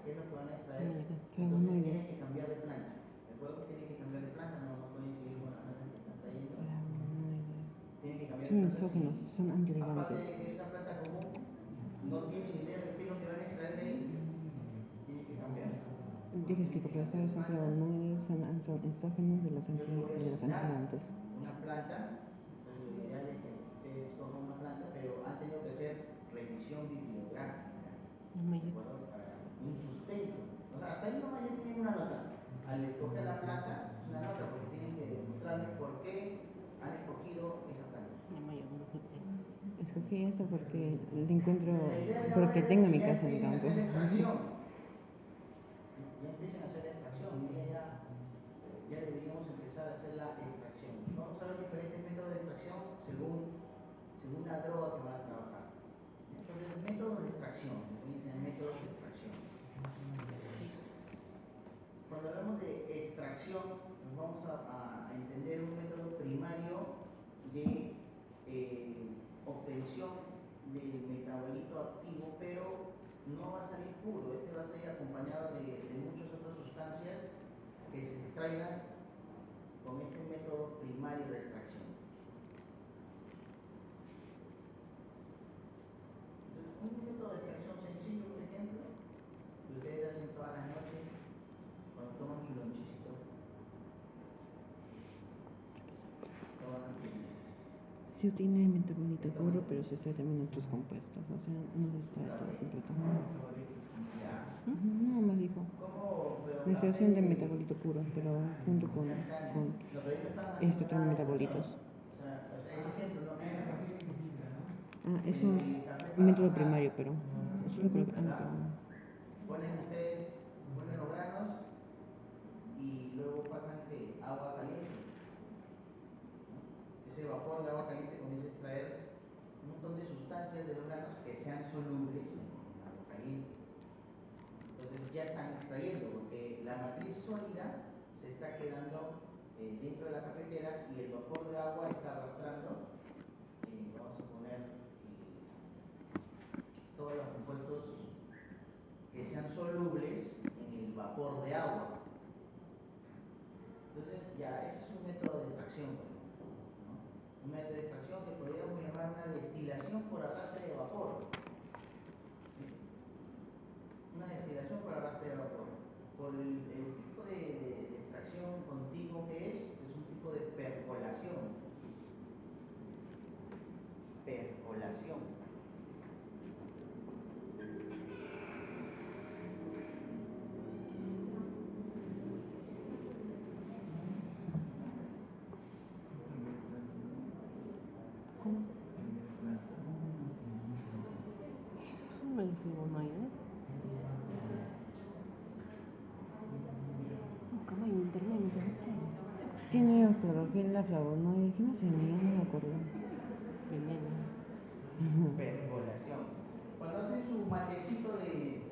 ¿qué es lo que van a extraer? Muy bien. Entonces tienen que cambiar de planta. ¿De acuerdo? Tienen que cambiar de planta, no pueden seguir con la planta que están trayendo. Tienen que cambiar de Son planta. exógenos, son Aparte antiligantes. de que es una planta común, no tienen idea de qué es lo que van a extraer de ahí. Tienen que cambiar. Yo les explico, pero estos son flavonoides, son exógenos de los antioxidantes. Una planta, entonces lo ideal es que ustedes escojan una planta, pero han tenido que hacer revisión bibliográfica, ¿de acuerdo? Para un sustento. O sea, hasta ahí nomás ya tienen una nota. Al escoger la planta, es una nota porque tienen que demostrarles por qué han escogido esa planta. Escogí esta porque la encuentro, porque tengo mi casa en el campo. Ya empiecen a hacer la extracción, ya deberíamos empezar a hacer la extracción. Vamos a ver diferentes métodos de extracción según la droga que van a trabajar. Entonces, métodos de extracción, métodos de extracción. Cuando hablamos de extracción, nos vamos a entender un método primario de obtención del metabolito activo, pero no va a salir puro, este va a salir acompañado de muchas otras sustancias que se extraigan con este método primario de extracción. Entonces, un método de extracción sencillo, por ejemplo, que ustedes hacen todas las noches cuando toman su lonchecito. Sí tiene metabolito puro, pero se extrae también otros compuestos, o sea, no se extrae todo completamente. No, me dijo. La extracción de metabolito puro, pero junto con estos otros metabolitos. Es un método primario, pero eso lo creo que... Ponen los granos y luego pasan agua caliente. Ese vapor de agua caliente comienza a extraer un montón de sustancias de los granos que sean solubles en agua caliente. Entonces ya están extrayendo, porque la matriz sólida se está quedando dentro de la cafetera y el vapor de agua está arrastrando, vamos a poner todos los compuestos que sean solubles en el vapor de agua. Entonces ya, ese es un método de extracción, ¿no? Un método de extracción que podríamos llamar una destilación por arrastre de vapor. ¿Sí? Una destilación por arrastre de vapor. Por el tipo de extracción continuo que es un tipo de percolación. Percolación. Flavonoides. ¿Cómo hay internet? Tiene clorofila, flavonoides, ¿qué más tenía? No me acuerdo. Veneno. Percolación. Cuando hacen su matecito de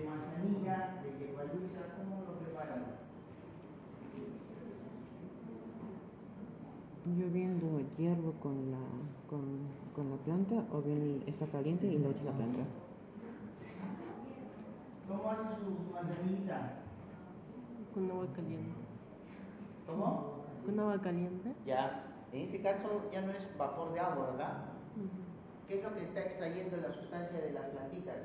manzanilla, de yepaluisa, ¿cómo lo preparan? Yo bien lo hiervo con la planta, o bien está caliente y lo echo a la planta. ¿Cómo hacen su manzanillita? Con agua caliente. ¿Cómo? Con agua caliente. Ya, en este caso ya no es vapor de agua, ¿verdad? ¿Qué es lo que está extrayendo la sustancia de las plantitas?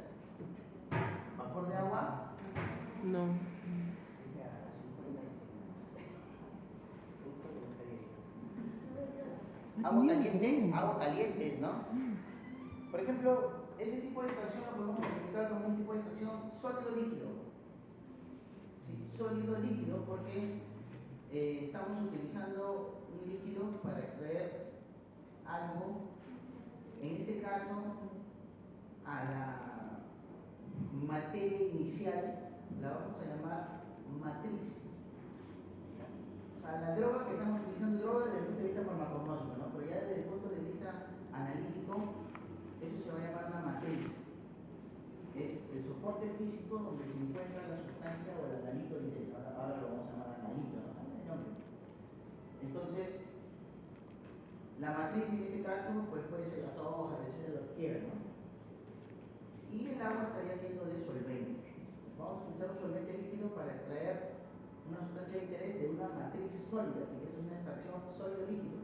¿Vapor de agua? No. Agua caliente, ¿no? Por ejemplo, ese tipo de extracción lo podemos explicar como un tipo de extracción sólido-líquido. ¿Sí? Sólido-líquido porque estamos utilizando un líquido para extraer algo, en este caso, a la materia inicial la vamos a llamar matriz. O sea, la droga que estamos utilizando, droga desde el punto de vista farmacológico, ¿no? Pero ya desde el punto de vista analítico, eso se va a llamar una matriz. Es el soporte físico donde se encuentra la sustancia o el analito directo. Ahora lo vamos a llamar analito, ¿no? El nombre. Entonces, la matriz en este caso, pues puede ser las hojas, etc., lo que quieran, ¿no? Y el agua estaría siendo de solvente. vamos a utilizar un solvente líquido para extraer una sustancia de interés de una matriz sólida, así que es una extracción sólido-líquido.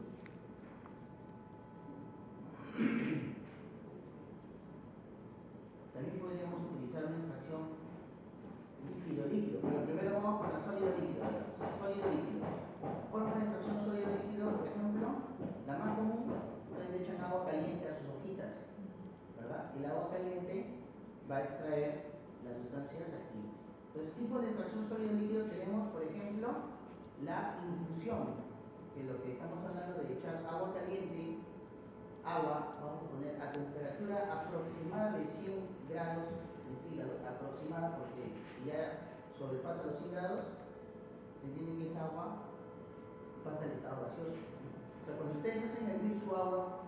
También podríamos utilizar una extracción líquido-líquido, pero primero vamos con la sólido-líquido. Sólido-líquido. Formas de extracción sólido-líquido, por ejemplo, la más común, ustedes le echan agua caliente a sus hojitas, ¿verdad? El agua caliente va a extraer las sustancias aquí. Entonces, tipos de extracción sólido-líquido tenemos, por ejemplo, la infusión, que es lo que estamos hablando de echar agua caliente, agua, vamos a poner a temperatura aproximada de 100 grados centígrados, aproximada porque ya sobrepasa los 100 grados, se entiende que esa agua pasa al estado gaseoso. O sea, cuando ustedes hacen hervir su agua,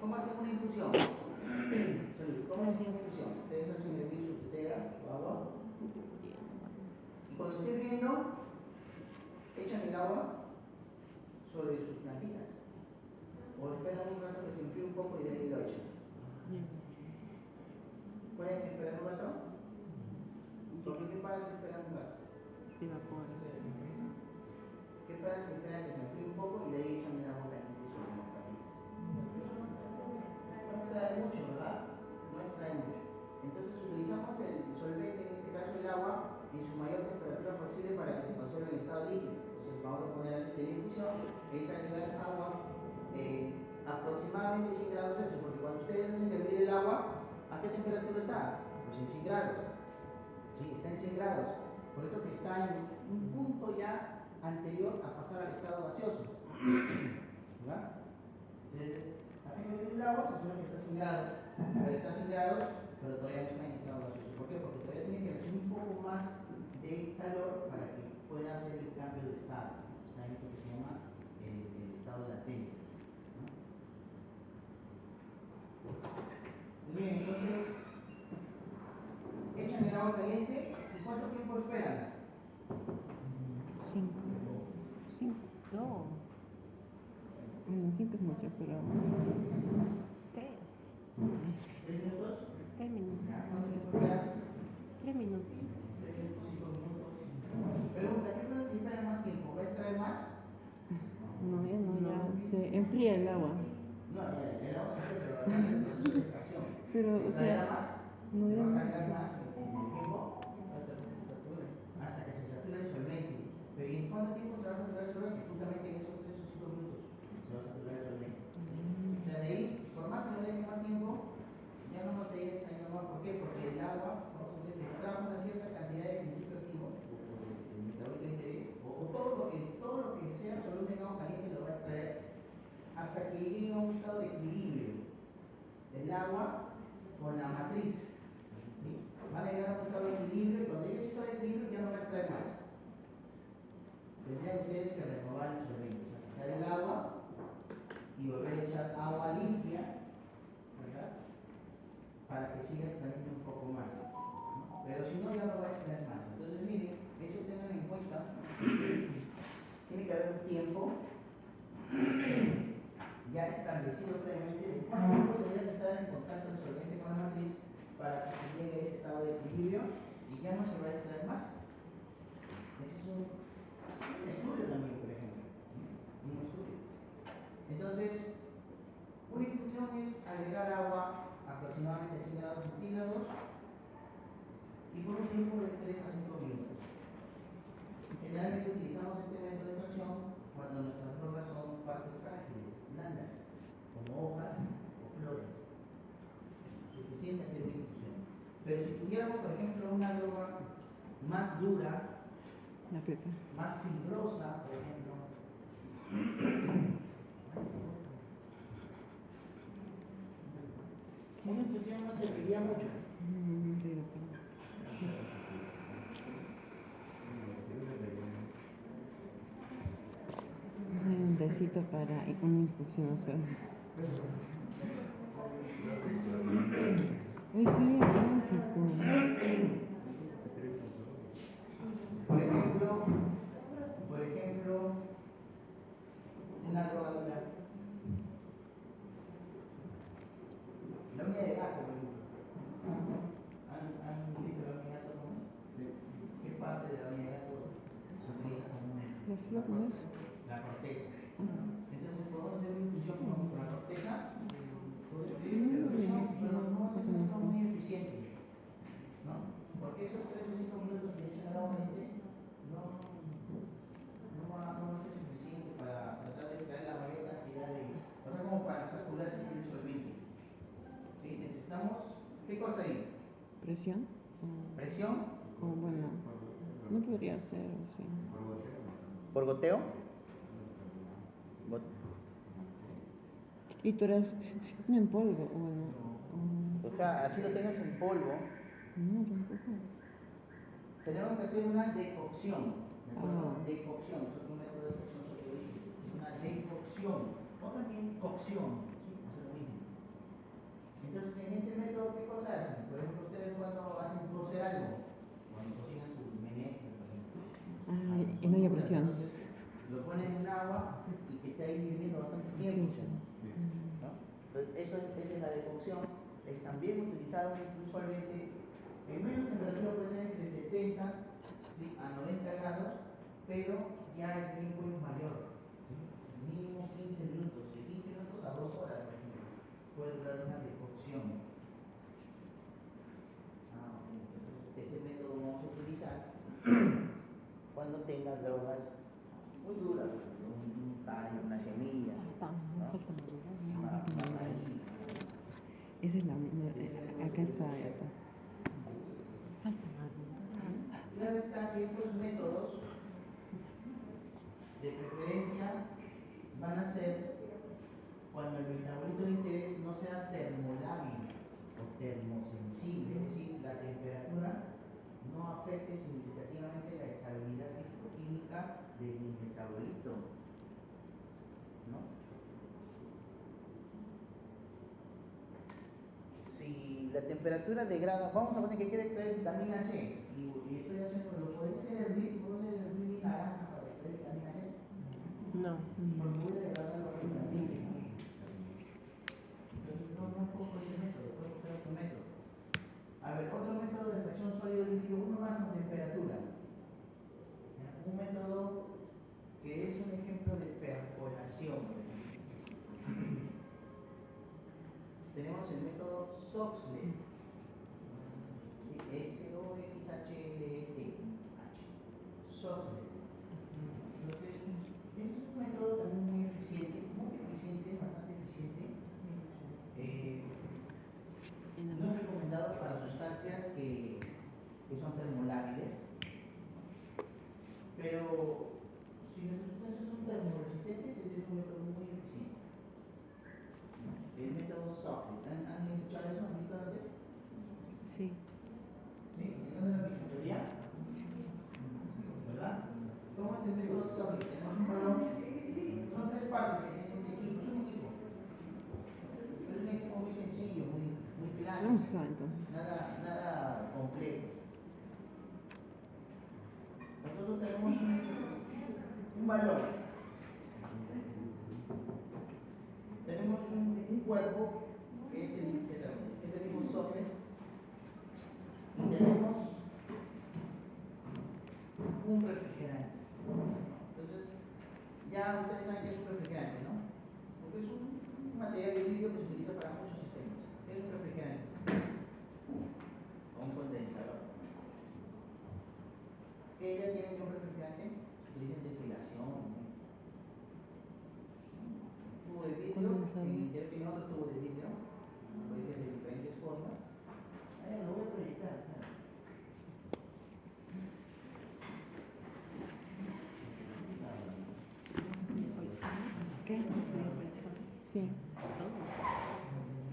¿cómo hacen una infusión? ¿Cómo hacen una infusión? Ustedes hacen hervir su tetera, su agua, y cuando esté hirviendo, echan el agua sobre sus plantitas. O esperan un rato que se enfríe un poco y de ahí lo echan. ¿Pueden esperar un rato? ¿Por qué pasa si esperan un rato? Se evapora. ¿Qué pasa si esperan que se enfríe un poco y de ahí echan el agua caliente sobre las plantitas? No extrae mucho, ¿verdad? No extrae mucho. Entonces utilizamos el solvente, en este caso el agua, en su mayor temperatura posible para que se conserve en estado líquido. Entonces vamos a poner aceite de infusión, es agregar agua aproximadamente 100 grados Celsius, porque cuando ustedes hacen hervir el agua, ¿a qué temperatura está? Pues en 100 grados. Sí, está en 100 grados. Por eso que está en un punto ya anterior a pasar al estado gaseoso. ¿Verdad? Entonces, hacen hervir el agua, se supone que está a 100 grados, pero está a 100 grados, pero todavía no está en estado gaseoso. ¿Por qué? Porque todavía tiene que recibir un poco más de calor para que pueda hacer el cambio de estado. Está en esto que se llama el estado latente. Muy bien, entonces echan el agua caliente y ¿cuánto tiempo esperan? 5. 5. 2. Bueno, 5 es mucho, pero... 3. 3 minutos. 3 minutos. ¿Cuánto tiempo esperan? 3 minutos. 3 minutos, 5 minutos. Pregunta, ¿qué pasa si esperan más tiempo? ¿Va a extraer más? No, ya no, ya se enfría el agua. No, el agua se enfría, pero el proceso de extracción. Pero, o ¿Extraerá sea, más? no, ¿Se ya va a no. cargar más en el tiempo? Hasta que se sature el solvente. Pero ¿y en cuánto tiempo se va a saturar el solvente? Justamente en esos 3 o 5 minutos se va a saturar el solvente. O sea, de ahí, por más que lo dejen más tiempo, ya no va a seguir extrayendo más. ¿Por qué? Porque el agua, vamos a ver, extrae una cierta cantidad de principio activo, el metabólico de interés, o todo lo que sea soluble en agua caliente lo va a extraer hasta que llegue a un estado de equilibrio del agua con la matriz. ¿Sí? Van a llegar a un estado de equilibrio y cuando llegue a un estado de equilibrio ya no va a extraer más. Tendrían ustedes que renovar el solvente, o sea, quitar el agua y volver a echar agua limpia, ¿verdad? Para que siga extrayendo un poco más. ¿No? Pero si no, ya no va a extraer más. Entonces, miren, eso tengan en cuenta. Tiene que haber un tiempo ya establecido previamente de cuánto tiempo se debe estar en contacto el solvente con la matriz para que se llegue a ese estado de equilibrio y ya no se va a extraer más. Ese es un estudio también, por ejemplo. Un estudio. Entonces, una infusión es agregar agua aproximadamente a 100 grados centígrados y por un tiempo de 3 a 5 minutos. Generalmente utilizamos este método de extracción cuando nuestras rocas son partes frágiles, blandas, como hojas o flores. Suficiente hacer una infusión. Pero si tuviéramos, por ejemplo, una droga más dura, La pepa. más fibrosa, por ejemplo, una infusión no serviría mucho. Hay un tecito para una infusión, o sea. Ay, sí, mágico. Por ejemplo, una drogadura. La uña de gato, por ejemplo. ¿Han visto la uña de gato? ¿No? Sí. flor no es. La corteza. Ah. Entonces podemos hacer una infusión con la corteza, pero no va a ser un método muy eficiente, ¿no? Porque esos 3 o 5 minutos que mencioné nuevamente no va a ser suficiente para tratar de extraer la mayor cantidad de, o sea, como para circular ese solvente. ¿Sí? Necesitamos, ¿qué cosa ahí? ¿Presión? Presión. O bueno, no podría ser, o sea. ¿Por goteo? Y tú eres en polvo, o bueno. O sea, así lo tengas en polvo. No, tampoco. Tenemos que hacer una decocción. ¿De acuerdo? Ah. Decocción, es otro método de decocción sociológica. Una decocción, o también cocción. ¿Sí? Es lo mismo. Entonces, en este método, ¿qué cosas hacen? Por ejemplo, ustedes cuando hacen cocer algo, cuando cocinan sus menestras, por ejemplo. Ah, y no hay presión. Entonces, lo ponen en agua y que esté ahí hirviendo bastante tiempo. Sí. ¿No? Entonces, esa es la decocción. Es también utilizar un solvente en menos temperatura, puede ser entre 70, ¿sí?, a 90 grados, pero ya el tiempo es mayor. ¿Sí? Mínimo 15 minutos, de 15 minutos a 2 horas, por ejemplo, puede durar una decocción. Entonces, este método lo vamos a utilizar cuando tengas drogas muy duras, un tallo, una semilla, ¿no? Una raíz. Esa es la. Acá está esta. Claro está que estos métodos de preferencia van a ser cuando el metabolito de interés no sea termolábil o termosensible, es decir, la temperatura no afecte significativamente la estabilidad físico-química del metabolito, ¿no? Si la temperatura degrada, vamos a poner que quiero extraer vitamina C y estoy haciendo, ¿lo podría hacer hervir? ¿Puedo hacer hervir mi naranja para extraer vitamina C? No. Porque voy a degradarlo rápidamente. Entonces no cojo ese método, puedo buscar otro método. A ver, otro método de extracción sólido-líquido, uno más con temperatura. Un método que es un ejemplo de percolación. Tenemos el método Soxhlet. S-O-X-H-L-E-T. Soxhlet. Entonces, es un método también muy eficiente, bastante eficiente. No es recomendado para sustancias que son termolábiles, pero si las sustancias son termoresistentes, este es un método muy eficiente. El método Soxhlet. ¿Han escuchado eso? ¿Han visto antes? Sí. ¿Sí? ¿No es la misma teoría? ¿Verdad? ¿Cómo es el método Soxhlet? Tenemos un balón, son 3 partes en este equipo, es un equipo. Es un equipo muy sencillo, muy clásico. Vamos a entonces. Nada complejo. Nosotros tenemos un balón. Tenemos un cuerpo que es el mismo Soxhlet, y tenemos un refrigerante. Entonces, ya ustedes saben que es un refrigerante, ¿no? Porque es un material de vidrio que se utiliza para muchos sistemas. Es un refrigerante o un condensador. ¿Qué ya tienen un refrigerante? Se utiliza en destilación, ¿no? Tubo de vidrio, en el interior tiene otro tubo de vidrio, puede ser de diferentes formas. Lo voy a proyectar. ¿Qué? Sí. Todo.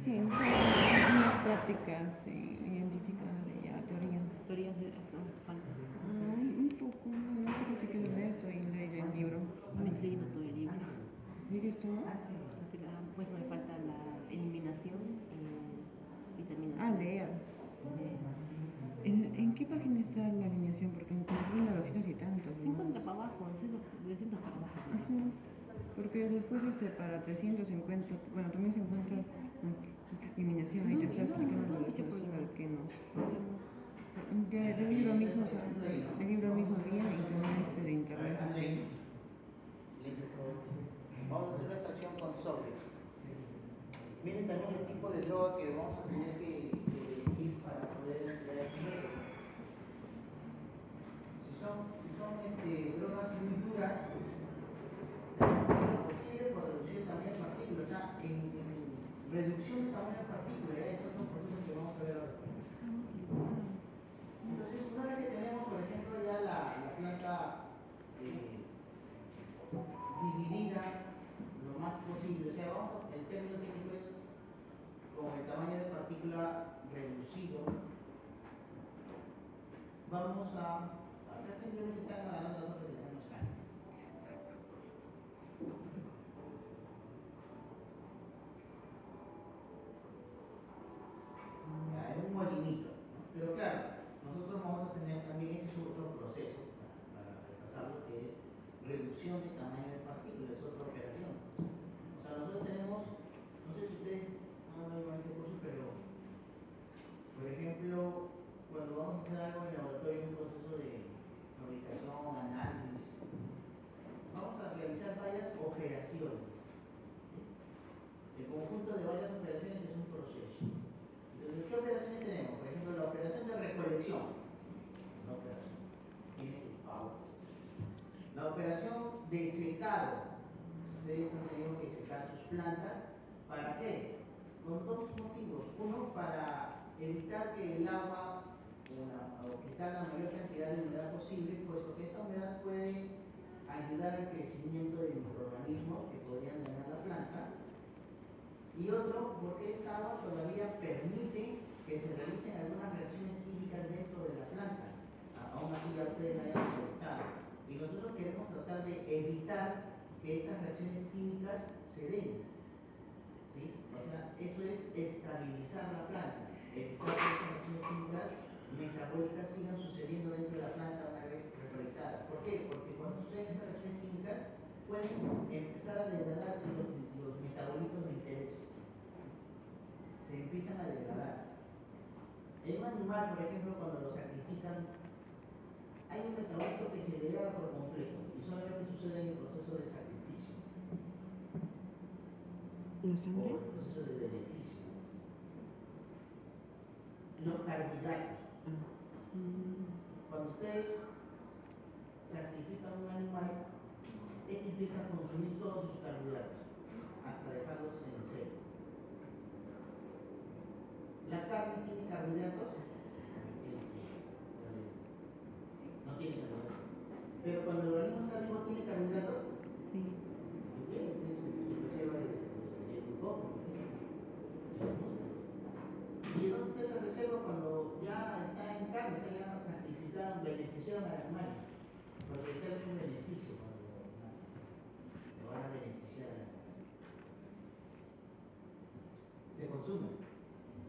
Sí, unas prácticas identificar ya teoría. Teorías de eso falta. Un poco, no sé por qué quiero leer esto y leer el libro. Me estoy leyendo todo el libro. ¿Sigues tú? Pues me falta la eliminación vitamina C. Ah, leer. ¿En qué página está la alineación? Porque me compré una 200 y tantos. 50 para abajo, 200 para abajo. Ajá. Porque después para 350, bueno, también se encuentra eliminación y te está explicando lo de al que no. Del libro mismo, el libro mismo viene y también de internet también. Miren también el tipo de droga que vamos a tener que elegir para poder emplear el dinero. Si son drogas muy duras, es posible por reducir el tamaño de partículas. O sea, en reducción del tamaño de partículas, esos son procesos que vamos a ver ahora. Entonces, una vez que tenemos, por ejemplo, ya la planta dividida lo más posible, o sea, el término técnico es con el tamaño de partícula reducido, vamos acá simplemente están agarrando las hojas de la mano. En un molinito, pero claro, nosotros vamos a tener también ese es otro proceso para repasarlo, que es reducción de tamaño de partículas, es otra operación. O sea, nosotros tenemos, no sé si ustedes han oído este curso, pero por ejemplo, cuando vamos a hacer algo en el laboratorio, un proceso de fabricación, análisis, vamos a realizar varias operaciones. El conjunto de varias operaciones es un proceso. Entonces, ¿qué operaciones tenemos? Por ejemplo, la operación de recolección. Una operación. Tiene sus pautas. La operación de secado. Ustedes han tenido que secar sus plantas. ¿Para qué? Con dos motivos. Uno, para evitar que el agua o quitar la mayor cantidad de humedad posible, puesto que esta humedad puede ayudar al crecimiento de microorganismos que podrían dañar la planta. Y otro, porque esta agua todavía permite que se realicen algunas reacciones químicas dentro de la planta. Aún así ya ustedes la hayan afectado. Y nosotros queremos tratar de evitar que estas reacciones químicas se den. ¿Sí? O sea, eso es estabilizar la planta. Evitar que estas reacciones químicas metabólicas sigan sucediendo dentro de la planta una vez recolectada. ¿Por qué? Porque cuando suceden estas reacciones químicas pueden empezar a degradarse los metabolitos de interés. Se empiezan a degradar. En un animal, por ejemplo, cuando lo sacrifican, hay un metabolito que se degrada por completo y solamente sucede en el proceso de sacrificio ¿La o sangre? el proceso de beneficio. Los carbohidratos. Cuando ustedes sacrifican un animal, este empieza a consumir todos sus carbohidratos hasta dejarlos en cero. La carne tiene carbohidratos, no tiene carbohidratos. Pero cuando el organismo está vivo tiene carbohidratos, Sí. tiene su reserva de glucógeno, y entonces esa reserva cuando ya está en carne, se ya sacrificaron, beneficiaron al animal, porque el término es un beneficio cuando lo van a beneficiar al animal. Se consume.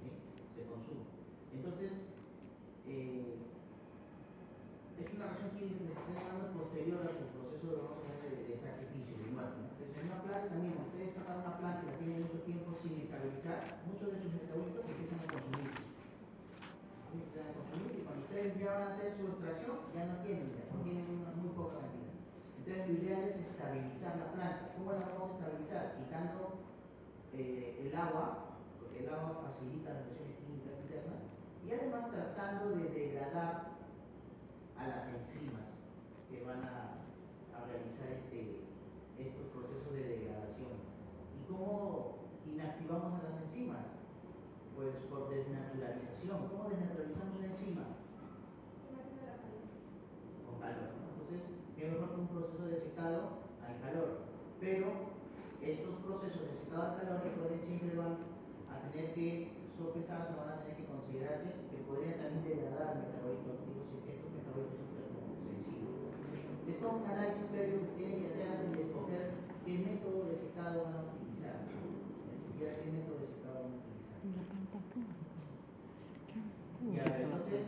¿Sí? Se consume. Entonces, es una reacción química que se está dando posterior a su proceso de sacrificio, de muerte. Entonces, en una planta también, ustedes sacan una planta y la tienen mucho tiempo sin estabilizar, muchos de sus metabolitos empiezan a consumir. Empiezan a consumir y cuando ustedes ya van a hacer su extracción, ya no tienen una muy poca cantidad. Entonces, lo ideal es estabilizar la planta. ¿Cómo la vamos a estabilizar? Quitando el agua, porque el agua facilita las reacciones químicas internas, y además tratando de degradar a las enzimas que van a realizar estos procesos de degradación. ¿Y cómo inactivamos a las enzimas? Pues por desnaturalización. ¿Cómo desnaturalizamos una enzima? Con calor, ¿no? Entonces, es mejor que un proceso de secado al calor. Pero estos procesos de secado al calor siempre van a tener que sopesarse, van a tener que considerarse que podrían también degradar metabolitos activos y estos metabolitos son sensibles. Esto es un análisis previo que tienen que hacer antes de escoger qué método de secado van a utilizar. Ni siquiera qué método de secado van a utilizar. Y a ver, entonces,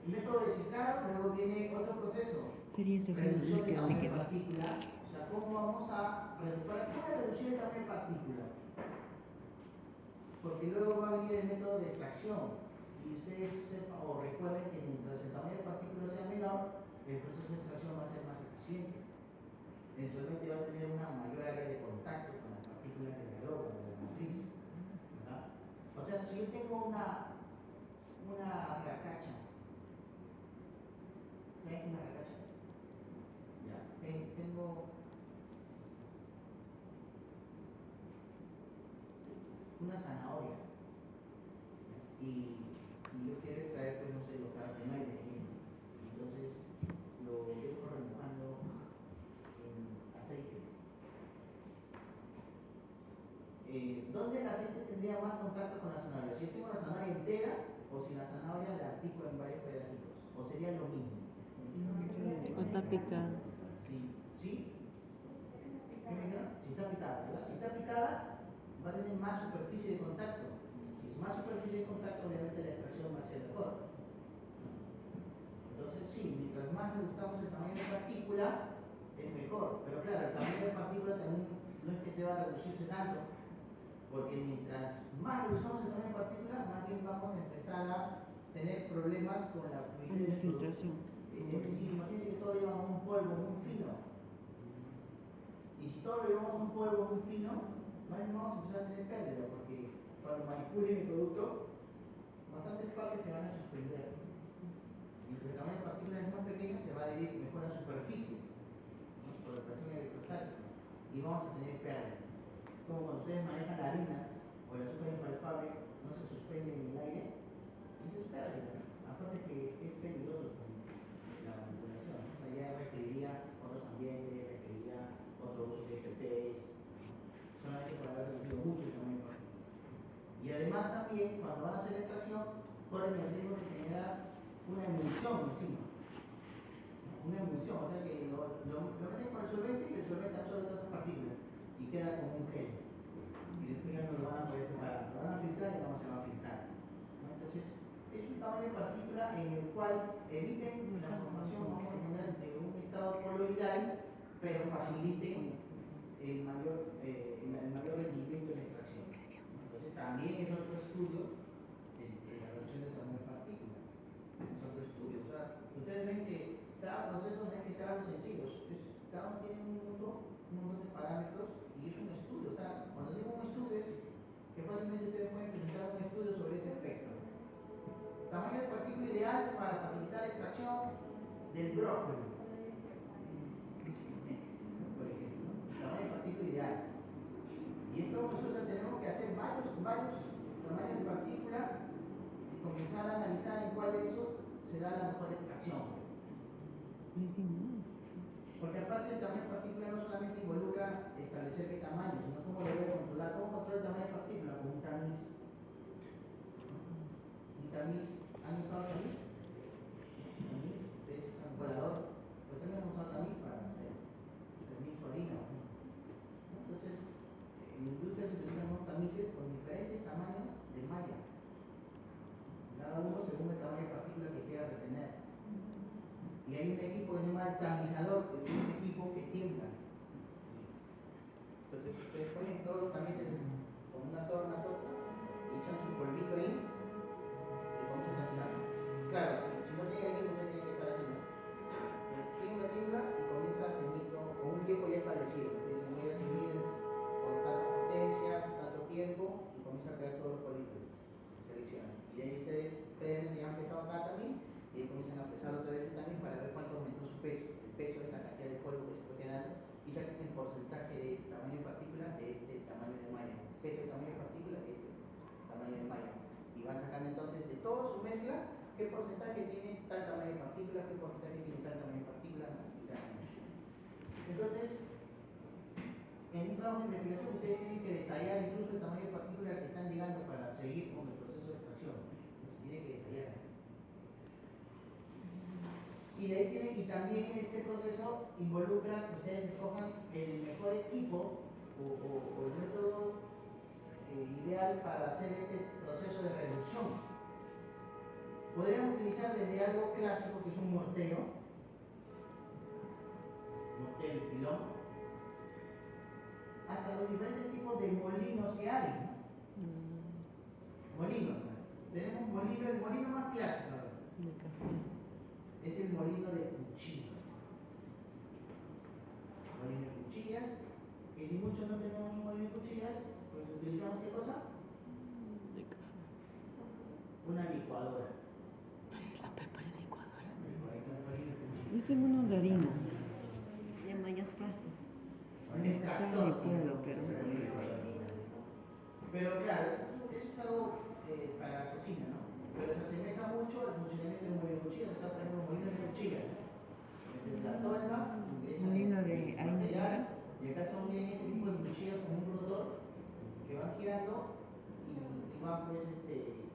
método de secado, luego viene otro proceso. Sería ese Reducción de tamaño de líquido. partícula. O sea, ¿cómo vamos a reducir el tamaño de partícula? Porque luego va a venir el método de extracción. Y ustedes sepan o recuerden que mientras el tamaño de partícula sea menor, el proceso de extracción va a ser más eficiente. El solvente va a tener una mayor área de contacto con las partículas de la droga, de la matriz. una zanahoria y yo quiero extraer, pues no sé, los carotenoides de ella. Entonces lo dejo remojando en aceite. ¿Dónde el aceite tendría más contacto con la zanahoria? Si yo tengo la zanahoria entera o si la zanahoria la articulo en varios pedacitos, o sería lo mismo. O está picada. Sí, ¿sí? ¿Qué me dijeron? Si está picada, ¿verdad? Si está picada, va a tener más superficie de contacto. Si es más superficie de contacto, obviamente la extracción va a ser mejor. Entonces, sí, mientras más reduzcamos el tamaño de partícula, es mejor. Pero claro, el tamaño de partícula también no es que te va a reducirse tanto, porque mientras más reduzcamos el tamaño de partícula, más bien vamos a empezar a tener problemas con la fluidez del producto. Filtración. Es decir, imagínense que todo lo llevamos un polvo muy fino. Y si todo lo llevamos un polvo muy fino, más bien vamos a empezar a tener pérdida, porque cuando manipulen el producto, bastantes partes se van a suspender. Mientras el tamaño de partículas es más pequeño, se va a adherir mejor a superficies, ¿no? Por la presión electrostática. Y vamos a tener pérdida. Como cuando ustedes manejan la harina o el azúcar impalpable, no se suspende en el aire, y eso es pérdida. Aparte que es peligroso la manipulación. O sea, ya requeriría otros ambientes, requeriría otro uso de FPs, solamente por haber reducido mucho el tamaño de partículas. Y además también, cuando van a hacer la extracción, corren el riesgo de generar una emulsión encima. Una emulsión, o sea que lo meten con el solvente y el solvente absorbe todas esas partículas y queda como un gel. Y después ya no lo van a poder separar, lo van a filtrar y no se va a filtrar, ¿no? Entonces, es un tamaño de partícula en el cual eviten la formación, vamos a poner, de un estado coloidal, pero faciliten el mayor rendimiento de la extracción. Entonces, también es otro estudio la reducción del tamaño de partícula. Es otro estudio. O sea, ustedes ven que cada proceso no es que sea algo sencillo, cada uno tiene un montón de parámetros y es un estudio. O sea, cuando digo un estudio es que fácilmente ustedes pueden presentar un estudio sobre ese espectro. Tamaño de partícula ideal para facilitar la extracción del brócoli, por ejemplo, ¿no? Tamaño de partícula ideal. Y esto nosotros tenemos que hacer varios tamaños de partícula y comenzar a analizar en cuál de esos se da la mejor extracción. Porque aparte el tamaño de partícula no solamente involucra establecer qué tamaño, sino cómo lo voy a controlar. ¿Cómo controlo el tamaño de partícula? Con un tamiz. Un tamiz. ¿Han usado tamiz? Tamiz, ustedes usan colador. Pues también han usado tamiz para hacer tamiz harina. Entonces, en la industria se utilizan unos tamices con diferentes tamaños de malla. Cada uno según el tamaño de partícula que quiera retener. Y hay un equipo que se llama el tamizador, que es un equipo que tiembla. Entonces ustedes ponen todos los tamices con una torna, y echan su polvito ahí y comienzan a tamizar. Claro, si no tiene equipo, ustedes tienen que estar haciendo. Tiembla y comienza a seguir con un tiempo ya establecido. Ustedes se voy a seguir por tanta potencia, tanto tiempo, y comienza a caer todos los polvitos. Seleccionan. Y de ahí ustedes previamente ya han pesado cada tamiz y comienzan a pesar otra vez también para ver cuánto aumentó su peso. El peso es la cantidad de polvo que se fue quedando y saquen el porcentaje de tamaño de partícula de este tamaño de malla. Peso de tamaño de partícula de este tamaño de malla. Y van sacando entonces de toda su mezcla qué porcentaje tiene tal tamaño de partícula, qué porcentaje tiene tal tamaño de partícula. Entonces, en un trabajo de investigación ustedes tienen que detallar incluso el tamaño de partícula que están llegando para seguir con el proceso de extracción. Se tiene que detallar. Y de ahí tienen, y también este proceso involucra que ustedes escojan el mejor equipo o el método ideal para hacer este proceso de reducción. Podríamos utilizar desde algo clásico que es un mortero pilón, hasta los diferentes tipos de molinos que hay. Molinos. Tenemos el molino más clásico es el molino de cuchillas. Molino de cuchillas, que si muchos no tenemos un molino de cuchillas, pues utilizamos ¿qué cosa? De café. Una licuadora. La pepa de licuadora. Yo tengo uno de harina. Llama ya fácil. Un extractor. Pero claro, eso es algo para la cocina, ¿no? Pero se asemeja mucho al funcionamiento de un molino de cuchillas. Acá tenemos molinos de cuchillas. Desde la tolva, Molino de el harina. material, y acá son bien este tipo de cuchillas con un rotor que van girando y van pues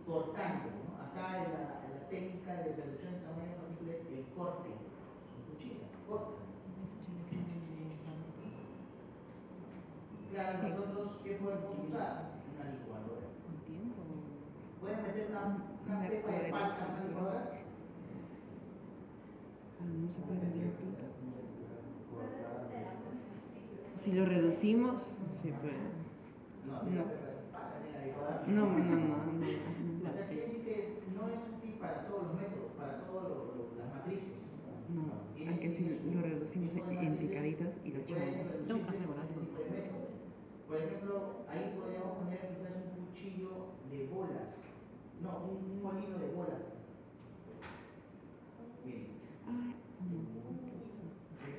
cortando, ¿no? Acá en la técnica de reducción de tamaño de partículas es el corte. Son cuchillas, cortan. Claro, Sí. nosotros, ¿qué podemos usar? Una licuadora. ¿Con tiempo? ¿Pueden meter una Una pepa de licuadora. palta en una licuadora? No se puede meter plata. Si lo reducimos, se puede. No, si la pepa de palta en la licuadora. No. O sea, quiere decir que no es útil para todos los métodos, para todas las matrices. No, aunque si lo reducimos en picaditas y lo echamos. Tengo que hacer brazo. Por ejemplo, ahí podríamos poner quizás un cuchillo de bolas. No, un molino de bolas. Miren.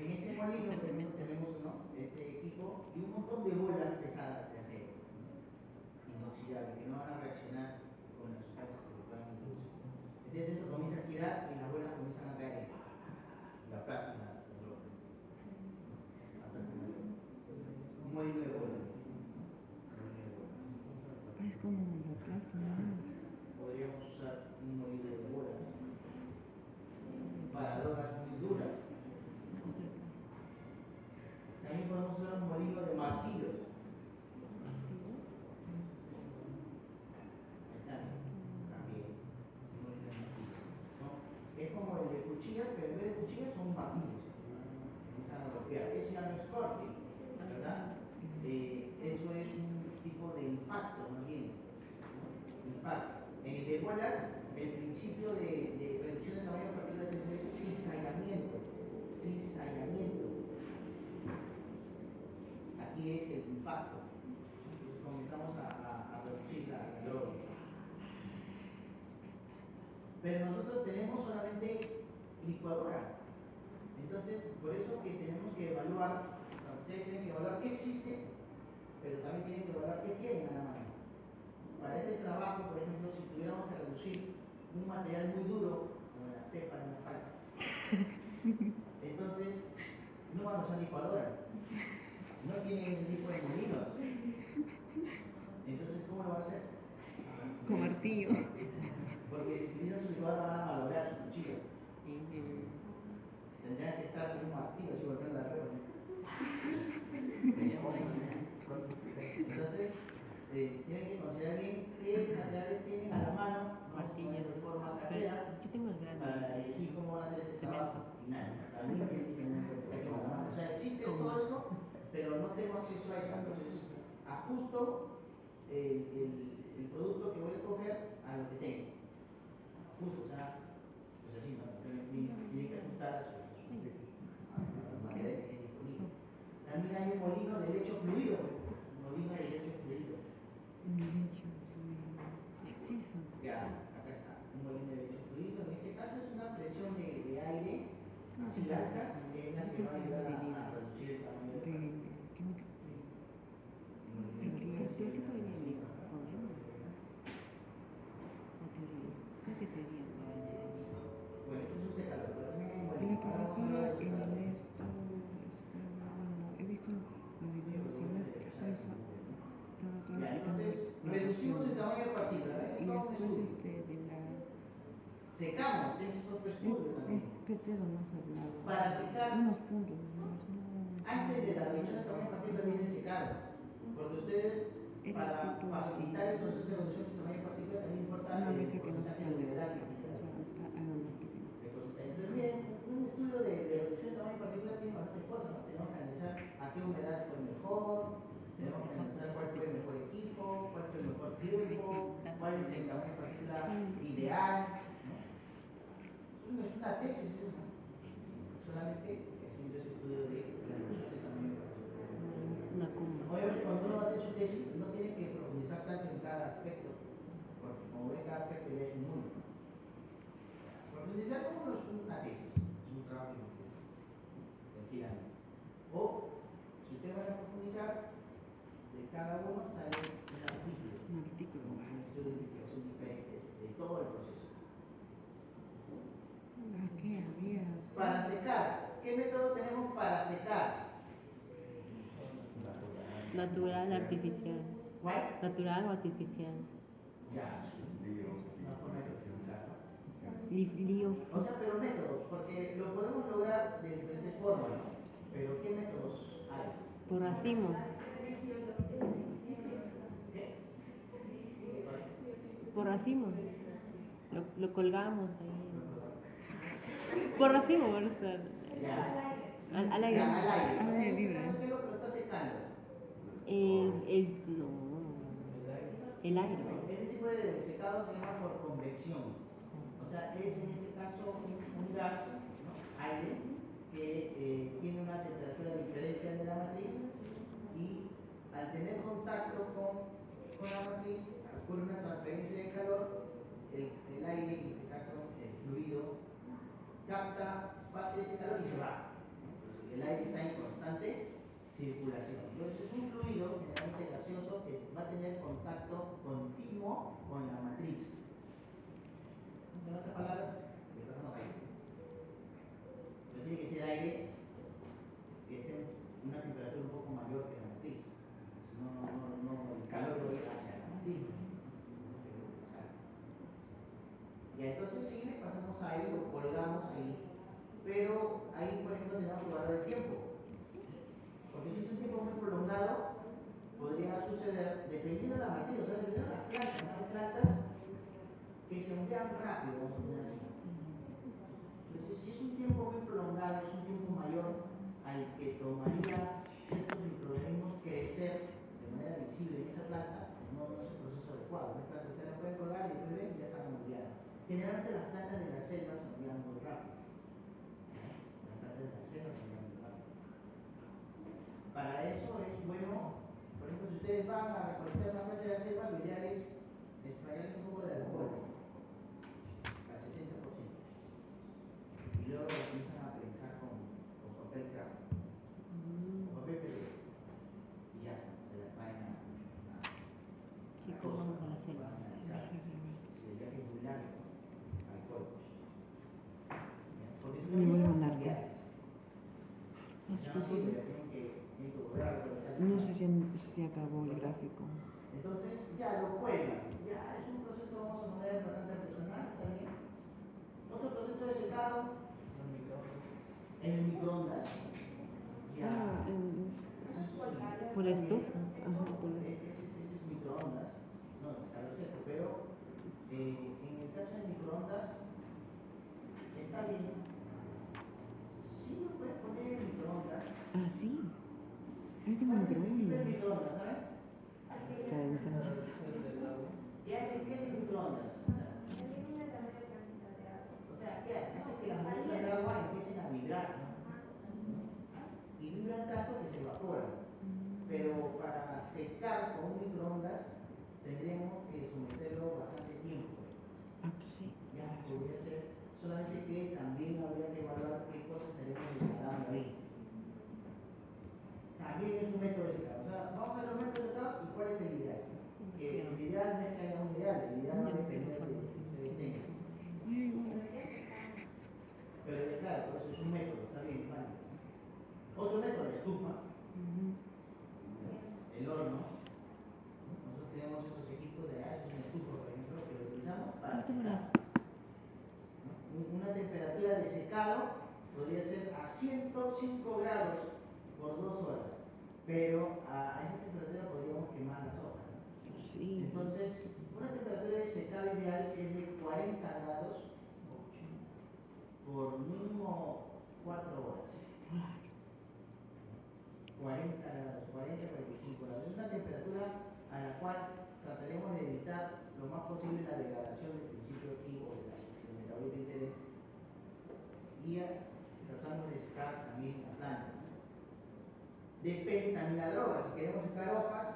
En este molino tenemos este equipo y un montón de bolas pesadas de acero inoxidable que no van a reaccionar con las sustancias que se puedan introducir. Entonces esto comienza a girar y las bolas comienzan a caer. La plástica, un molino de bolas. Es como la plaza, ¿no? Podríamos usar un molino de bolas para drogas muy duras. También podemos usar un molino de martillos. También. Un molino de martillos, ¿no? Es como el de cuchillas, pero en vez de cuchillas son martillos. Comienzan a golpear. Eso ya no es corte, ¿verdad? Eso es un tipo de impacto, más bien. Impacto. En el de bolas, el principio de reducción de tamaño de partículas es el cizallamiento. Cizallamiento. Aquí es el impacto. Entonces comenzamos a reducir la órbita. Pero nosotros tenemos solamente licuadora. Entonces, por eso que tenemos que evaluar, ustedes tienen que evaluar qué existe, pero también tienen que evaluar qué tienen a la mano. Para este trabajo, por ejemplo, si tuviéramos que reducir un material muy duro, como la pepa de una palta, entonces no vamos a usar licuadora. No tienen ese tipo de molinos. Entonces, ¿cómo lo van a hacer? Con martillo. Porque si utilizan su licuadora van a malograr su cuchillo. Tendrían que estar con un martillo así golpeando la pepa. Entonces, tienen que considerar bien qué materiales tienen a la mano, Martillo. de forma casera, Yo tengo el grande. para elegir cómo van a hacer este Cemento. trabajo final. También tienen que tener a la mano. O sea, existe todo eso, pero no tengo acceso a eso. Entonces, ajusto el producto que voy a escoger a lo que tengo. Ajusto, o sea, pues así, ¿no? Tienen que ajustar a su material que tienen disponible. También hay un molino de lecho fluido. Un molino de lecho fluido. Exceso. Ya, acá está. Un molino de lecho fluido. En este caso es una presión de aire así alta, que es la que va a ayudar a reducir el tamaño de ¿Pero qué podría venir? ¿Problema? ¿O teoría? Creo que teoría puede venir. Bueno, esto es un secador. La profesora en esto, he visto los videos, si no es Ya, entonces, reducimos el tamaño de partícula. ¿Ves? y Todo un después estudio. de la Secamos, ese es otro estudio también. ¿qué te lo más hablado? Para secar, Unos puntos, no. antes de la reducción de tamaño de partícula viene el secado. Porque ustedes, para facilitar el proceso de reducción de tamaño de partícula, también es importante Una el muestra que no se porcentaje de puede humedad hacer, que tiene. o sea, Entonces, miren, un estudio de reducción de tamaño de partículas tiene bastantes cosas, ¿no? Tenemos que analizar a qué humedad fue mejor, tenemos que analizar cuál fue el mejor equipo, cuál fue el mejor tiempo, cuál es el tamaño de partícula ideal, ¿no? No es una tesis, ¿no? Solamente haciendo ese estudio de reducción de tamaño de partículas. Una cumbre. Obviamente, cuando uno va a hacer su tesis, no tiene que profundizar tanto en cada aspecto, porque como ven, cada aspecto ya es un mundo. Profundizar como no es una tesis, es un trabajo investigativo. O, si ustedes van a profundizar, de cada uno sale una artículo. Natural, artificial. ¿Cuál? Natural o artificial. Ya. Una forma de clasificarlo. Lío. O sea, pero métodos, porque lo podemos lograr de diferentes formas, ¿no? Pero ¿qué métodos hay? Por racimo. ¿Qué? Por racimo. Lo colgamos ahí. Por racimo, ¿verdad? Ya. Al aire. Ya, al aire. Al O sea, aire en este libre. caso, ¿qué es lo que lo está secando? No. El aire. Este tipo de secado se llama por convección. O sea, es en este caso un gas, ¿no? Aire, que tiene una temperatura diferente a de la matriz y al tener contacto con la matriz ocurre una transferencia de calor, el aire, en este caso el fluido, capta parte de ese calor y se va. El aire está en constante circulación. Entonces es un fluido generalmente gaseoso que va a tener contacto continuo con la matriz. En otras palabras, le pasamos aire. Entonces tiene que ser aire que esté en una temperatura un poco mayor que la matriz. No, el calor lo irá hacia la matriz. Y entonces sí le pasamos aire, lo colgamos ahí. Pero ahí, por ejemplo, tenemos que valorar el tiempo. Porque si es un tiempo muy prolongado, podría suceder, dependiendo de la matriz, o sea, dependiendo de las plantas, ¿no? Hay plantas que se enfrian rápido, vamos a poner así. Entonces, si es un tiempo muy prolongado, es un tiempo mayor al que tomaría ciertos microorganismos crecer de manera visible en esa planta, no es el proceso adecuado. Las plantas se las pueden colgar y después ven y ya están moldeadas. Generalmente las plantas de la selva se moldean muy rápido. Las plantas de la selva se moldean muy rápido. Para eso es bueno, por ejemplo, si ustedes van a recolectar una planta de la selva, lo ideal es sprayarle un poco de alcohol al 70%. Y luego lo comienzan a prensar con papel craft, con papel periódico. Y ya está, se la traen a Sí, como vamos a la a selva. analizar. Si el viaje es muy largo, alcohol. Porque si no Muy llegan largo. familiares. Si no sirve, tienen que volver a recolectar. No sé si acabó el gráfico. Entonces ya lo cuelgan. Ya es un proceso, vamos a poner bastante artesanal también. Otro proceso de secado en el microondas. Ya. Por la estufa. Ajá, por la- Ese es microondas, no es calor seco, pero en el caso de microondas está bien. Sí lo puedes poner en microondas. Ah, sí. Ahí tengo ¿Cuál es el principio del microondas. microondas, saben? Calentar. ¿Qué hace el microondas? O sea, ¿qué hace? Hace que las moléculas de agua empiecen a vibrar, ¿no? Y vibran tanto que se evaporan. Pero para secar con un microondas tendremos que someterlo bastante tiempo. Ah, pues sí. Ya podría ser, solamente que también habría que evaluar qué cosas tenemos degradando ahí. También es un método de secado. O sea, vamos a ver los métodos de secado y cuál es el ideal. Que el ideal no es que haya un ideal, el ideal va a depender de lo que ustedes tengan. Pero claro, por eso es un método, está bien, vale. Otro método, la estufa. El horno. Nosotros tenemos esos equipos de aire, es una estufa, por ejemplo, que lo utilizamos para secar. Una temperatura de secado podría ser a 105 grados por 2 horas, pero a esa temperatura podríamos quemar las hojas. Sí. Entonces, una temperatura de secado ideal es de 40 grados por mínimo 4 horas. 40 grados, 40-45 grados. Es una temperatura a la cual trataremos de evitar lo más posible la degradación del principio activo del metabolito interés y tratamos de secar también la planta. Depende también la droga. Si queremos secar hojas,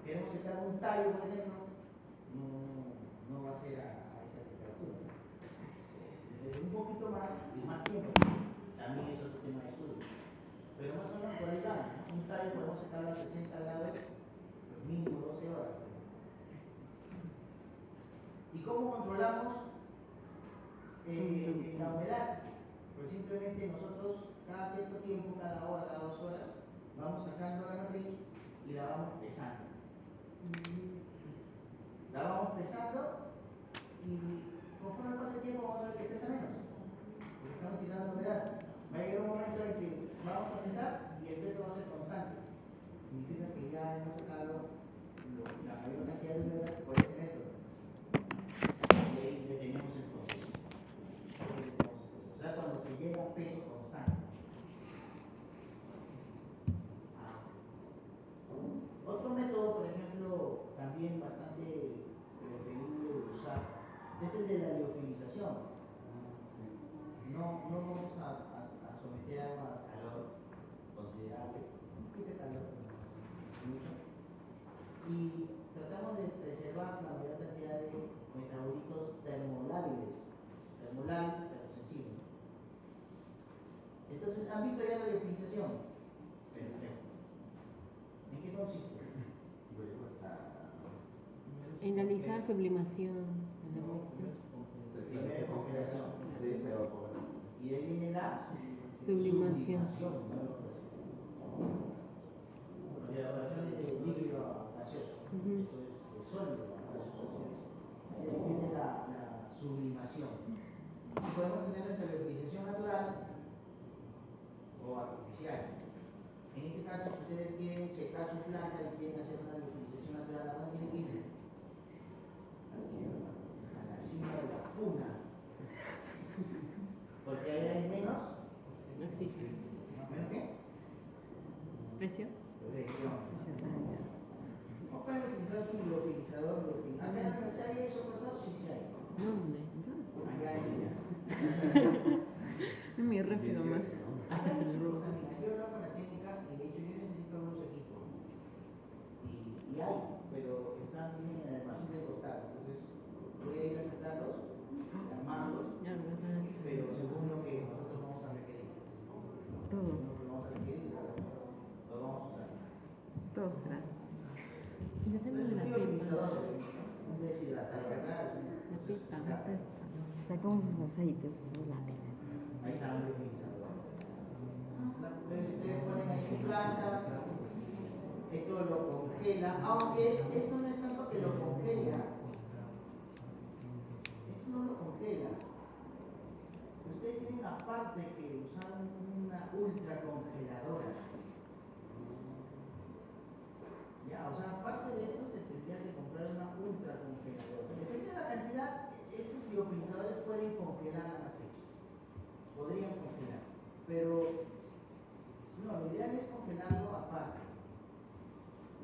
queremos secar un tallo, por ejemplo, no va a ser a esa temperatura. Un poquito más y más tiempo. También es otro tema de estudio. Pero más o menos por ahí va, ¿no? Un tallo podemos secarlo a 60 grados, mínimo 12 horas. ¿Y cómo controlamos la humedad? Pues simplemente nosotros cada cierto tiempo, cada hora, cada 2 horas, vamos sacando la matriz y la vamos pesando. La vamos pesando y conforme pasa el tiempo vamos a ver que pesa menos. Porque estamos quitando humedad. Va a llegar un momento en que vamos a pesar y el peso va a ser constante. Significa que ya hemos sacado la mayor cantidad de humedad por ese método. Y ahí detenemos el proceso. O sea, cuando se llega a peso constante. Otro método, por ejemplo, también bastante preferible de usar, es el de la liofilización. No vamos a someter agua a calor considerable, un poquito de calor, mucho, y tratamos de preservar la mayor cantidad de metabolitos termolábiles, pero sensibles. Entonces, ¿han visto ya la liofilización? Perfecto. ¿En qué consiste? En realizar sublimación en la muestra. Primero congelación. Y de ahí viene la Sublimación. La elaboración es de líquido gaseoso. Eso es sólido gaseoso. Y de ahí viene la sublimación. Y podemos tener nuestra liofilización natural o artificial. En este caso, si ustedes quieren secar su planta y quieren hacer una liofilización natural, ¿a dónde tienen que ir? A la cima de la puna. Porque ahí hay menos. Oxígeno. ¿Menos qué? ¿Presión? Presión. O pueden utilizar su liofilizador. Acá en la universidad hay eso, profesor, sí hay. ¿Dónde? Allá hay ya. Es mi rápido más. Acá hay equipos también. Yo hablo con la técnica y de hecho yo necesito unos equipos. Y hay, pero están en el almacén del costado. Entonces voy a ir a sacarlos, armarlos, pero según lo que nosotros vamos a requerir. Todo, Según lo que vamos a requerir, lo vamos a usar. todo será. Y lo hacemos de la pepa. Un deshidratador. La pepa. Sacamos los aceites volátiles. Ahí está un liofilizador. Entonces ustedes ponen ahí su planta, esto lo congela, aunque esto no es tanto que lo congela. Esto no lo congela. Ustedes tienen aparte que usar una ultra congeladora. Ya, o sea, aparte de esto se tendría que comprar una ultra congeladora. Depende de la cantidad, estos liofilizadores pueden congelar la matriz. Podrían congelar, pero no, lo ideal es congelarlo aparte.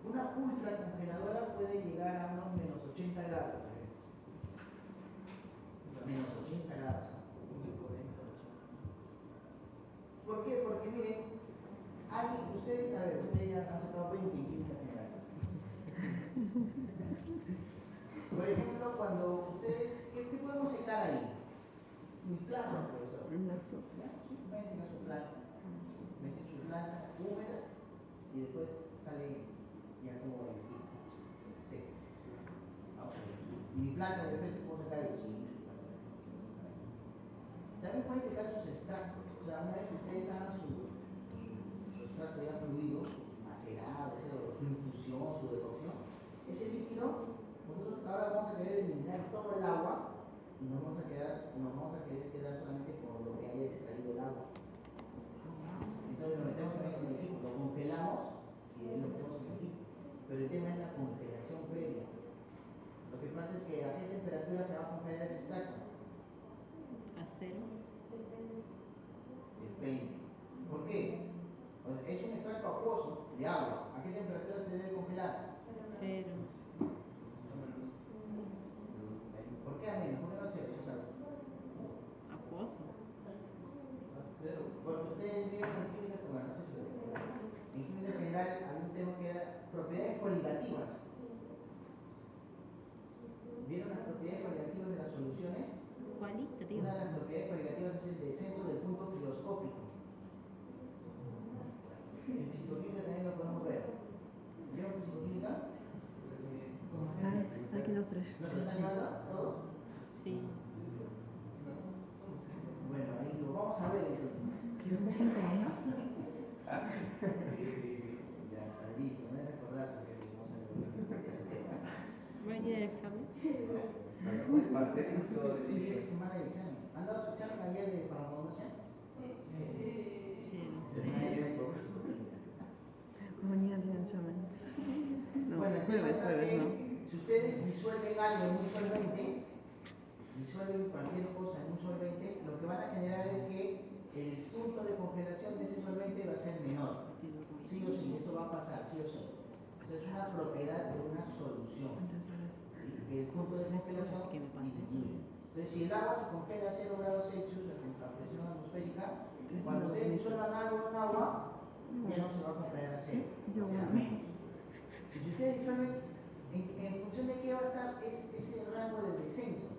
Una ultra congeladora puede llegar a unos menos 80 grados. Menos 80 grados. ¿Por qué? Porque miren, ustedes, a ver, ustedes ya han sacado 20 en química general. Por ejemplo, cuando ustedes, ¿qué podemos secar ahí? Mi planta, profesor. ¿Ya? Sí, pueden secar su planta. Meten su planta húmeda y después sale ya como seco. Y mi planta de frente puedo sacar el sí. También pueden secar sus extractos. O sea, una vez que ustedes hagan su extracto ya fluido, macerado, su infusión, su decocción, ese líquido, nosotros ahora vamos a querer eliminar todo el agua y nos vamos a querer quedar solamente con lo que haya extraído el agua. Entonces lo metemos también en el equipo, lo congelamos y ahí lo metemos en el equipo. Pero el tema es la congelación previa. Lo que pasa es que a qué temperatura se va a congelar ese extracto. A cero. Depende. ¿Por qué? Pues es un extracto acuoso de agua. ¿A qué temperatura se debe congelar? Cero. ¿Por qué a menos? ¿Por qué no a cero? Eso es algo. Acuoso. Porque ustedes vieron en química, bueno, no sé si lo vieron. En química general había un tema que era propiedades coligativas. ¿Vieron las propiedades coligativas de las soluciones? Cualitativa. Una de las propiedades coligativas es el descenso del punto crioscópico. En fisicoquímica también lo podemos ver. ¿Vieron fisicoquímica? Aquí los tres. ¿No se están llevando todos? Sí. Bueno, ahí lo vamos a ver entonces. ¿Qué son 5 años? Ya, listo, me he recordado. ¿Va a ir al examen? Para ser instructor de Sí, cine. esta semana hay examen. ¿Han dado su examen ayer de farmacognosia? Sí, Mañana tiene examen. No, Bueno, el tema está jueves, que no. si ustedes disuelven algo en un solvente, disuelven cualquier cosa en un solvente, lo que van a generar es que el punto de congelación de ese solvente va a ser menor. Sí o sí, eso va a pasar, sí o sí. O sea, es una propiedad de una solución. El punto de congelación disminuye. Entonces, si el agua se congela a 0 grados Celsius a presión atmosférica, cuando ustedes disuelvan algo en agua, ya no se va a congelar a 0. Será menos. Y si ustedes disuelven, en función de qué va a estar ese rango de descenso,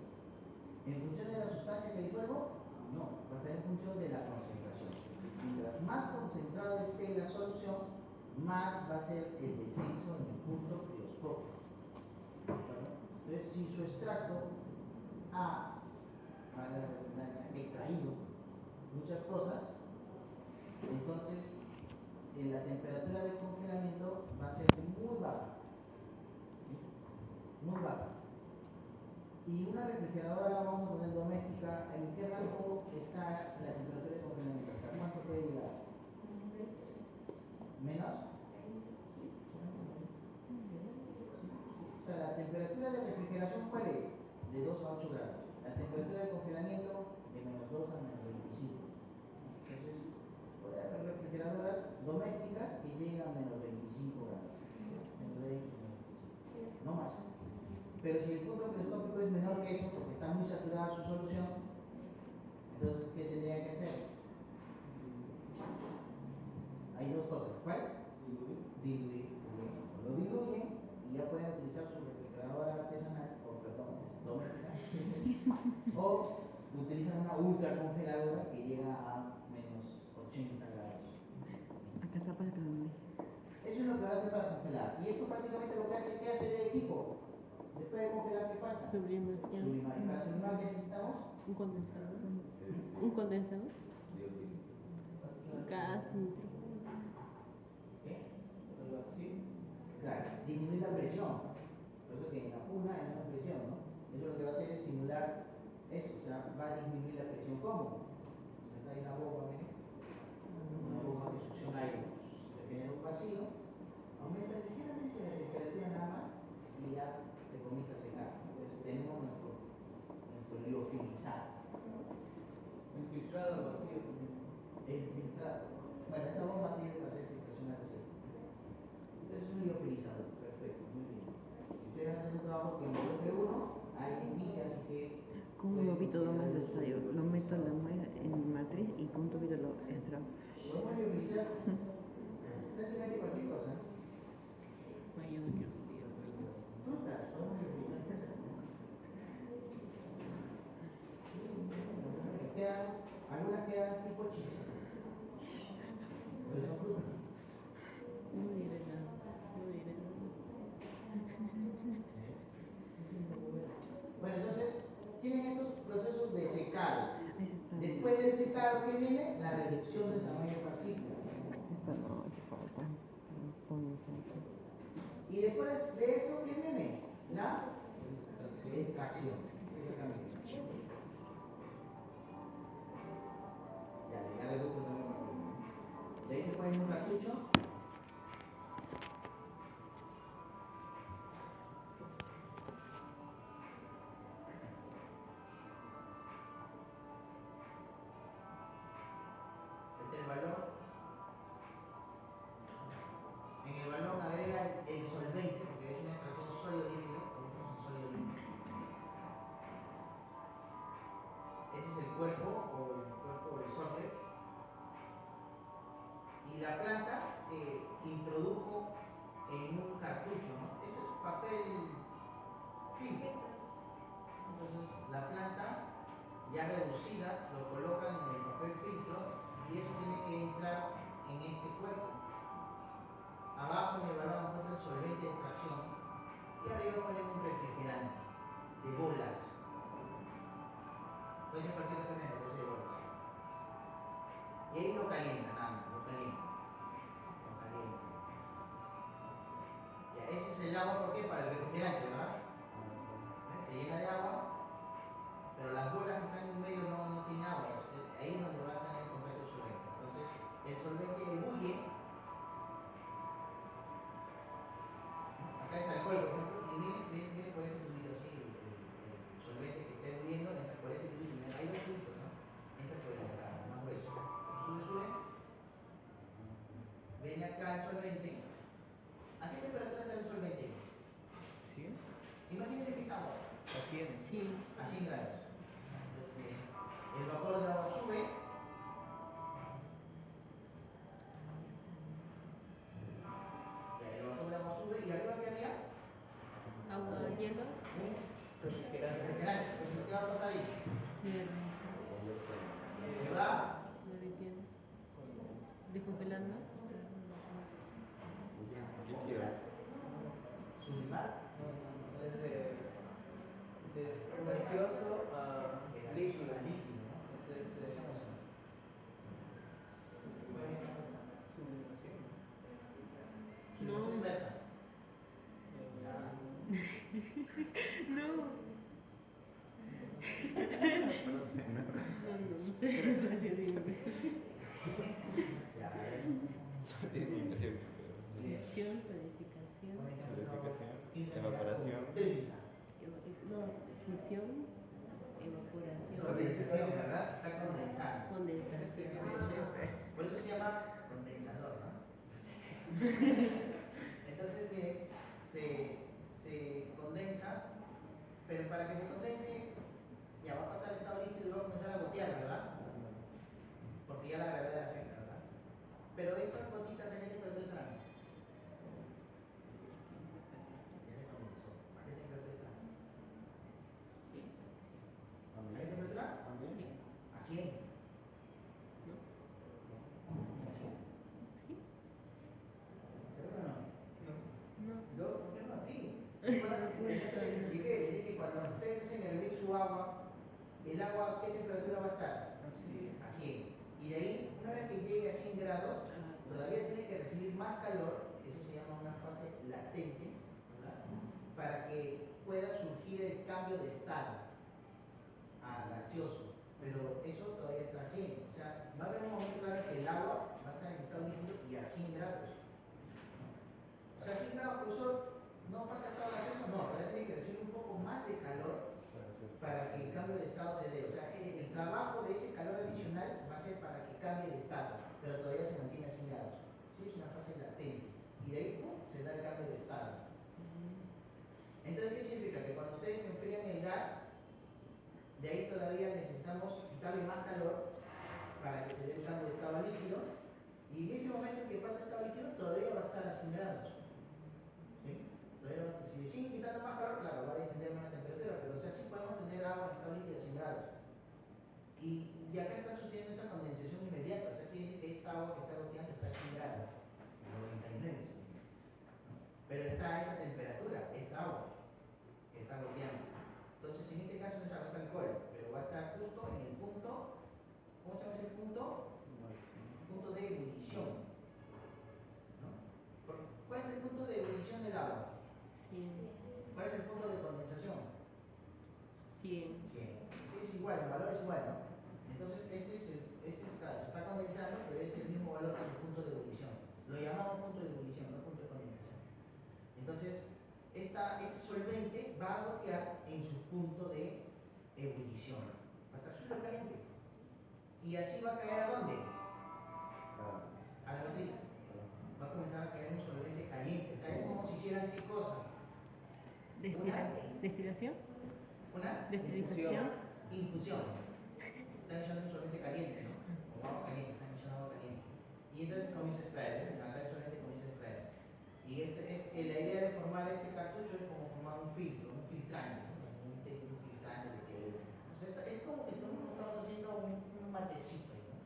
en función de la sustancia que disuelvo, no, va a estar en función de la concentración. Mientras más concentrada esté la solución, más va a ser el descenso en el punto crioscópico. Entonces, si su extracto ha, para la redundancia, extraído muchas cosas, entonces la temperatura de congelamiento va a ser muy baja. ¿Sí? Muy baja. Y una refrigeradora, vamos a poner doméstica, ¿en qué rango está la temperatura de congelamiento? ¿Hasta cuánto puede llegar? ¿Menos? O sea, la temperatura de refrigeración, ¿cuál es? De 2 a 8 grados. La temperatura de congelamiento, de menos 2 a menos 25. Entonces, puede haber refrigeradoras domésticas que llegan a menos 25 grados. Menos 20, menos 25. No más. Pero si el punto crioscópico es menor que eso, porque está muy saturada su solución, entonces, ¿qué tendría que hacer? Hay dos cosas. ¿Cuál? Diluir. Lo diluyen y ya pueden utilizar su refrigeradora artesanal, o perdón, doméstica, o utilizan una ultracongeladora que llega a menos 80 grados. Acá está para que lo Eso es lo que va a hacer para congelar. Y esto prácticamente lo que hace, ¿qué hace de equipo? Después de congelar, ¿qué falta? Sublimación. Sublimar. ¿Y para sublimar qué necesitamos? Un condensador. Un condensador. Gas, nitro. ¿Qué? Claro, disminuir la presión. Por eso que en la puna hay una presión, ¿no? Eso lo que va a hacer es simular eso, o sea, va a disminuir la presión. ¿Cómo? Acá hay una bomba, miren. Una bomba que succiona aire. Se genera un vacío, aumenta ligeramente la temperatura nada más y ya se comienza a secar. Entonces tenemos nuestro liofilizado. El filtrado vacío. El filtrado. Bueno, esa bomba tiene que hacer filtración a recién. Entonces es un liofilizador. Perfecto, muy bien. Si ustedes hacen un trabajo que involucre uno, hay millas que. con un lobito domando estadio. Lo meto en matriz y con un tubito lo extraigo. Podemos liofilizar prácticamente cualquier cosa. Bueno, yo no quiero. Frutas, podemos liofilizar frutas. Algunas quedan tipo chisa. Pero son frutas. No diré nada. No diré nada. Bueno, entonces tienen estos procesos de secado. Ahí está. Después del secado, ¿qué viene? La reducción del tamaño de partículas. Esta no, que falta. Y después de eso, ¿qué viene? La extracción. Exactamente. Ya reduzco el tamaño de partículas. De ahí se pone un cartucho. El balón. En el balón agrega el solvente, porque es una extracción sólido-líquido. Es un sólido líquido. Ese es el cuerpo o el solvente. Y la planta introdujo en un cartucho, ¿no? Esto es papel film. Entonces la planta ya reducida lo colocan en el papel filtro y eso tiene que entrar en este cuerpo. Abajo en el balón puesto el solvente de extracción y arriba ponen un refrigerante de bolas. Puede ser cualquier refrigerante, puede ser de bolas. Y ahí lo calienta, nada más, lo calienta. Lo calienta. Ya, ese es el agua, ¿por qué? Para el refrigerante, ¿verdad? imagínense que es agua, Así es. Sí. a 100 grados. El vapor de agua sube. Ya, el vapor de agua sube y arriba que había Agua, hielo, Refrigerante. refrigerante. Entonces, ¿qué va a pasar ahí? hierro, Se va derritiendo, descongelando. Líquido. sublimar. No, es de gaseoso a líquido. Líquido, ¿no? Ese es sublimación. No. Sublimación inversa. No. Ya, Solidificación. Fusión, solidificación. Solidificación. Evaporación. 30. No, fusión, evaporación, Condensación, ¿verdad? Se está condensando. condensación. Por eso se llama condensador, ¿no? Entonces, miren, se condensa, pero para que se condense, ya va a pasar el estado líquido y va a comenzar a gotear, ¿verdad? Porque ya la gravedad afecta, ¿verdad? Pero estas gotitas, ¿a qué temperatura estarán? Ya se condensó. ¿A qué temperatura estarán? Sí. ¿A qué temperatura? Sí. A 100. ¿No? ¿A 100? Sí. ¿Seguro o no? No. Yo, ¿por qué no así? Dije que cuando ustedes hacen hervir su agua, el agua, ¿a qué temperatura va a estar? Así es. A 100. Y de ahí, una vez que llegue a 100 grados, todavía tiene que recibir más calor, eso se llama una fase latente, ¿verdad? Para que pueda surgir el cambio de estado a gaseoso. Pero eso todavía está a 100. O sea, va a haber un momento claro que el agua va a estar en estado líquido y a 100 grados. O sea, 100 grados, profesor, no pasa a estado gaseoso, no, todavía tiene que recibir un poco más de calor para que el cambio de estado se dé. O sea, el trabajo de ese calor adicional va a ser para que cambie de estado, pero todavía se mantiene a 100 grados. ¿Sí? Es una fase latente. Y de ahí ¡pum!, se da el cambio de estado. Entonces, ¿qué significa? Que cuando ustedes enfrían el gas, de ahí todavía necesitamos quitarle más calor para que se dé el cambio de estado a líquido. Y en ese momento en que pasa a estado líquido, todavía va a estar a 100 grados. ¿Sí? Todavía va a estar, si le siguen quitando más calor, claro, va a descender más la temperatura, pero o sea, sí podemos tener agua en estado líquido a 100 grados. Y acá está sucediendo esa condensación inmediata, o sea, quiere decir que esta agua que está goteando está a 100 grados, 99. Pero está a esa temperatura, esta agua que está goteando. Entonces, en este caso no es agua, es alcohol, pero va a estar justo en el punto, ¿cómo se llama ese punto? Punto de ebullición. ¿No? ¿Cuál es el punto de ebullición del agua? 100. ¿Cuál es el punto de condensación? 100. 100. Sí, es igual, el valor es igual, ¿no? Entonces, este está condensando, pero es el mismo valor que su punto de ebullición. Lo llamamos punto de ebullición, no punto de condensación. Entonces, este solvente va a gotear en su punto de ebullición. Va a estar súper caliente. Y así va a caer ¿a dónde? A la matriz. Va a comenzar a caer un solvente caliente. O sea, es como si hicieran qué cosa. ¿Destilación? Una ¿Destilización? infusión. Están echando un solvente caliente, ¿no? O agua caliente, están echando agua caliente. Y entonces comienza a extraer, acá el solvente comienza a extraer. Y la idea de formar este cartucho es como formar un filtro, un filtrante, ¿no? Un filtrante de que o sea, es como que estamos haciendo un matecito, ¿no?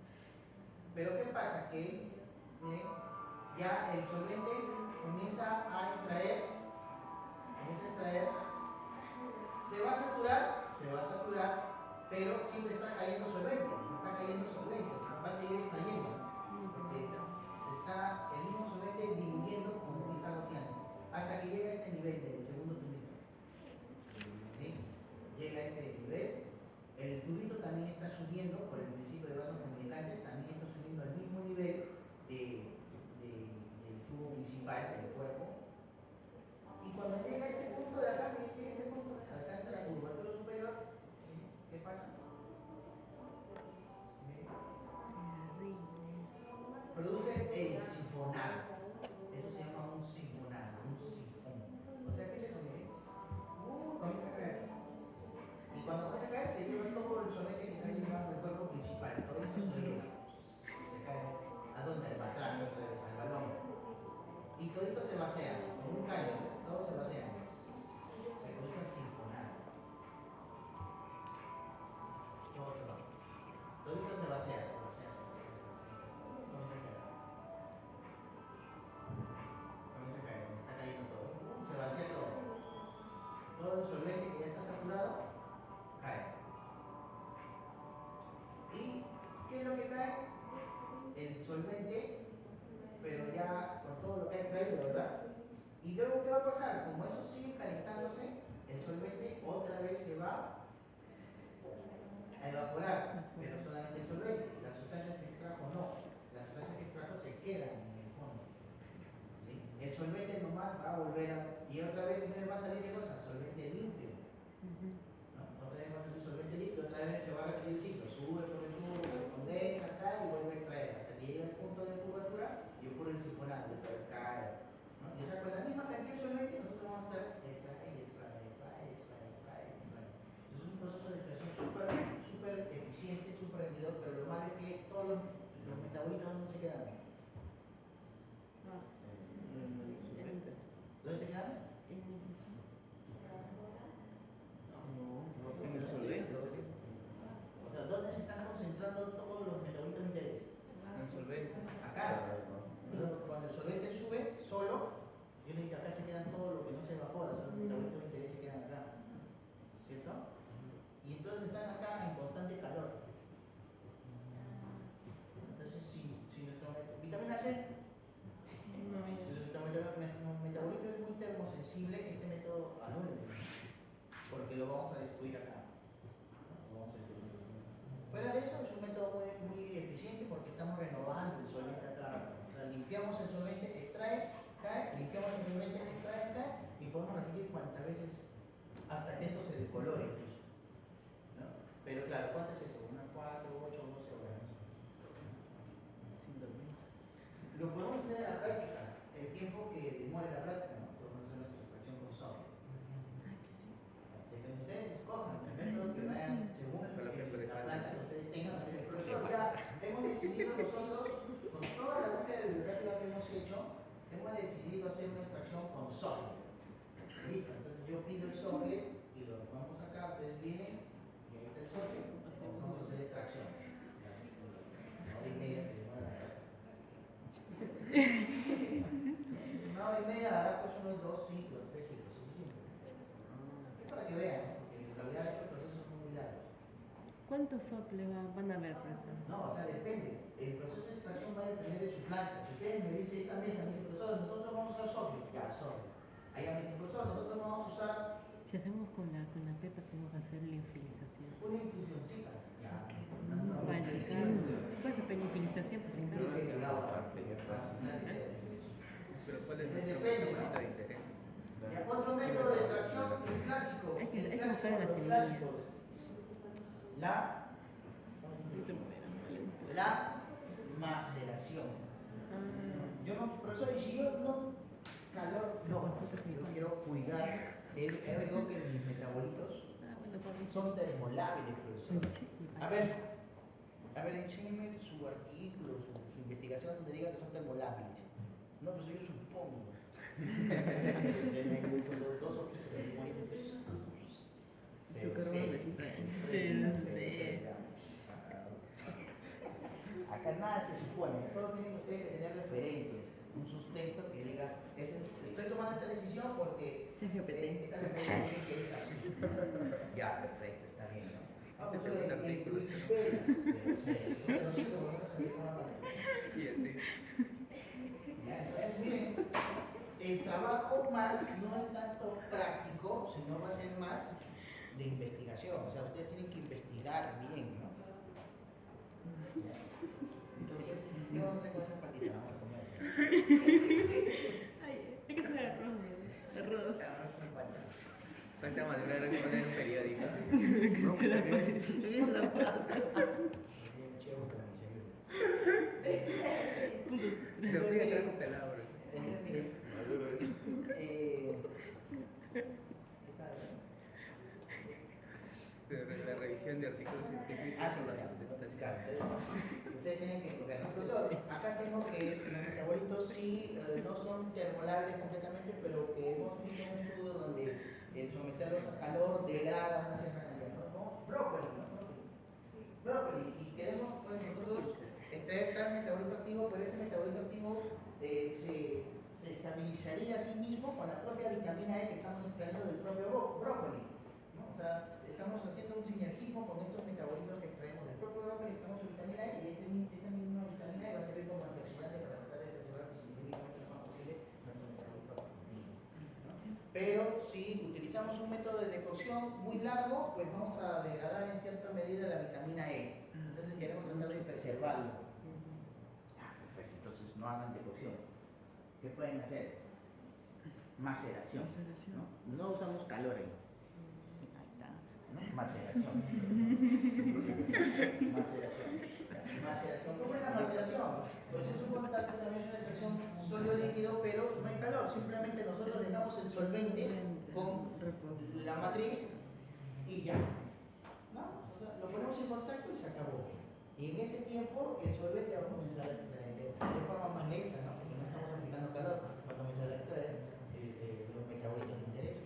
Pero ¿qué pasa? Que ya el solvente comienza a extraer, se va a saturar, pero siempre está cayendo solvente, o sea, va a seguir extrayendo, porque el mismo solvente diluyendo como que está goteando, hasta que llega a este nivel del segundo tubito. ¿Sí? Llega a este nivel, el tubito también está subiendo por el principio de vasos comunicantes, también está subiendo al mismo nivel del tubo principal del cuerpo. Y cuando llega a este punto de la sangre, alcanza la curvatura superior, ¿qué pasa? Produce el sifonado. Eso se llama un sifonado, un sifón. O sea, ¿qué es eso? Miren. solvente que ya está saturado cae. ¿Y qué es lo que cae? El solvente, pero ya con todo lo que ha extraído, ¿verdad? Y luego, ¿qué va a pasar? Como eso sigue calentándose, el solvente otra vez se va a evaporar, pero solamente el solvente. Las sustancias que extrajo no. Las sustancias que extrajo se quedan en el fondo. ¿Sí? El solvente nomás va a volver a... Y otra vez entonces va a salir de cosa, solvente limpio. ¿No? Otra vez va a salir solvente limpio, otra vez se va a repetir el ciclo. Sube por el tubo, condensa acá y vuelve a extraer. Hasta que llega el punto de curvatura y ocurre el sifonato, otra vez cae. ¿No? Y o sea, con la misma cantidad de solvente nosotros vamos a estar extraer. Entonces es un proceso de extracción súper eficiente, súper rendidor, pero lo malo es que todos los metabolitos no se quedan. ¿Dónde se quedan? En el solvente. O sea, ¿dónde se están concentrando todos los metabolitos de interés? En el solvente. Acá. Cuando el solvente sube solo, yo le dije acá se quedan todo lo que no se evapora, o sea, los metabolitos de interés se quedan acá. ¿Cierto? Y entonces están acá en constante calor. Entonces, si nuestro vitamina C, nuestro metabolito es muy termosensible, este método anula, porque lo vamos a destruir acá. Lo vamos a destruir. Fuera de eso, es un método muy eficiente porque estamos renovando el solvente acá. O sea, limpiamos el solvente, extrae, cae, limpiamos el solvente, extrae, cae, y podemos repetir cuantas veces hasta que esto se decolore incluso. ¿No? Pero claro, ¿cuánto es eso? Unas 4, 8, 12 horas. Sin dormir. Lo podemos hacer en la práctica, el tiempo que demore la práctica, ¿no? Podemos hacer nuestra extracción con sodio. De que ustedes escojan el método que vayan según la planta que ustedes tengan. Profesor, ya hemos decidido nosotros, con toda la búsqueda bibliográfica que hemos hecho, hemos decidido hacer una extracción con sodio. ¿Listo? Entonces yo pido el sodio y lo vamos acá, ustedes vienen y ahí está el sodio, vamos a hacer extracción. Una hora y media que demora la práctica. Una hora y media dará pues unos 2 ciclos, 3 ciclos, suficiente. Es para que vean, porque en realidad estos procesos son muy largos. ¿Cuántos SOP van a ver, profesor? No, o sea, depende. El proceso de extracción va a depender de su planta. Si ustedes me dicen esta mesa, me dicen, profesor, nosotros vamos a usar sodio. Ya, sodio. Allá me dicen, profesor, nosotros vamos a usar Si hacemos con la pepa, tenemos que hacer liofilización. una infusioncita. Ya. Vale, sí. Pues penifilización, pues en Creo que el agua. Pero ¿cuál es Depende, nuestro ¿no? metabolitos de interés? Ya, otro método de extracción, el clásico. Hay que El buscar clásico, en la los semilla. clásicos. La maceración. Yo no, profesor, y si yo no calor, no, yo quiero cuidar. Él digo que mis metabolitos son termolábiles, profesor. A ver, enséñeme su artículo, su investigación donde diga que son termolábiles. No, pues yo supongo. Con los 2 ojitos bonitos. Su carbón Acá nada se supone, todo tienen ustedes que tener referencia, un sustento que diga, estoy tomando esta decisión porque esta referencia dice que es así. Ya, perfecto, está bien, ¿no? Ese fue un artículo. Y así. Entonces, miren, el trabajo más no es tanto práctico, sino va a ser más de investigación. O sea, ustedes tienen que investigar bien, ¿no? Entonces, ¿qué vamos a hacer con esa patita? Vamos a comer eso. Ay, hay que hacer arroz. Arroz. Falta madurar que poner un periódico. Se fue a con pelado, bro. La revisión de artículos científicos o la sustentación. Ustedes tienen que escoger, ¿no? Profesor, acá tengo que los metabolitos sí no son termolables completamente, pero que hemos visto un estudio donde el someterlos a calor degrada una cierta cantidad, ¿no? Como brócoli, ¿no? Brócoli, y queremos pues nosotros extraer tal metabolito activo, pero este metabolito activo se estabilizaría a sí mismo con la propia vitamina E que estamos extrayendo del propio brócoli. extracción muy largo, pues vamos a degradar en cierta medida la vitamina E. Entonces queremos tratar de preservarlo. Ah, perfecto, entonces no hagan decocción. ¿Qué pueden hacer? Maceración. ¿No? No usamos calor ahí. Ahí está, ¿no? Maceración. Maceración. Maceración. ¿Cómo es la maceración? Pues es un contacto, también es una expresión sólido-líquido, pero no hay calor. Simplemente nosotros dejamos el solvente con la matriz y ya. ¿No? O sea, lo ponemos en contacto y se acabó. Y en ese tiempo el solvente va a comenzar a extraer de forma más lenta, ¿no? Porque no estamos aplicando calor, va a comenzar a extraer los metabolitos de interés.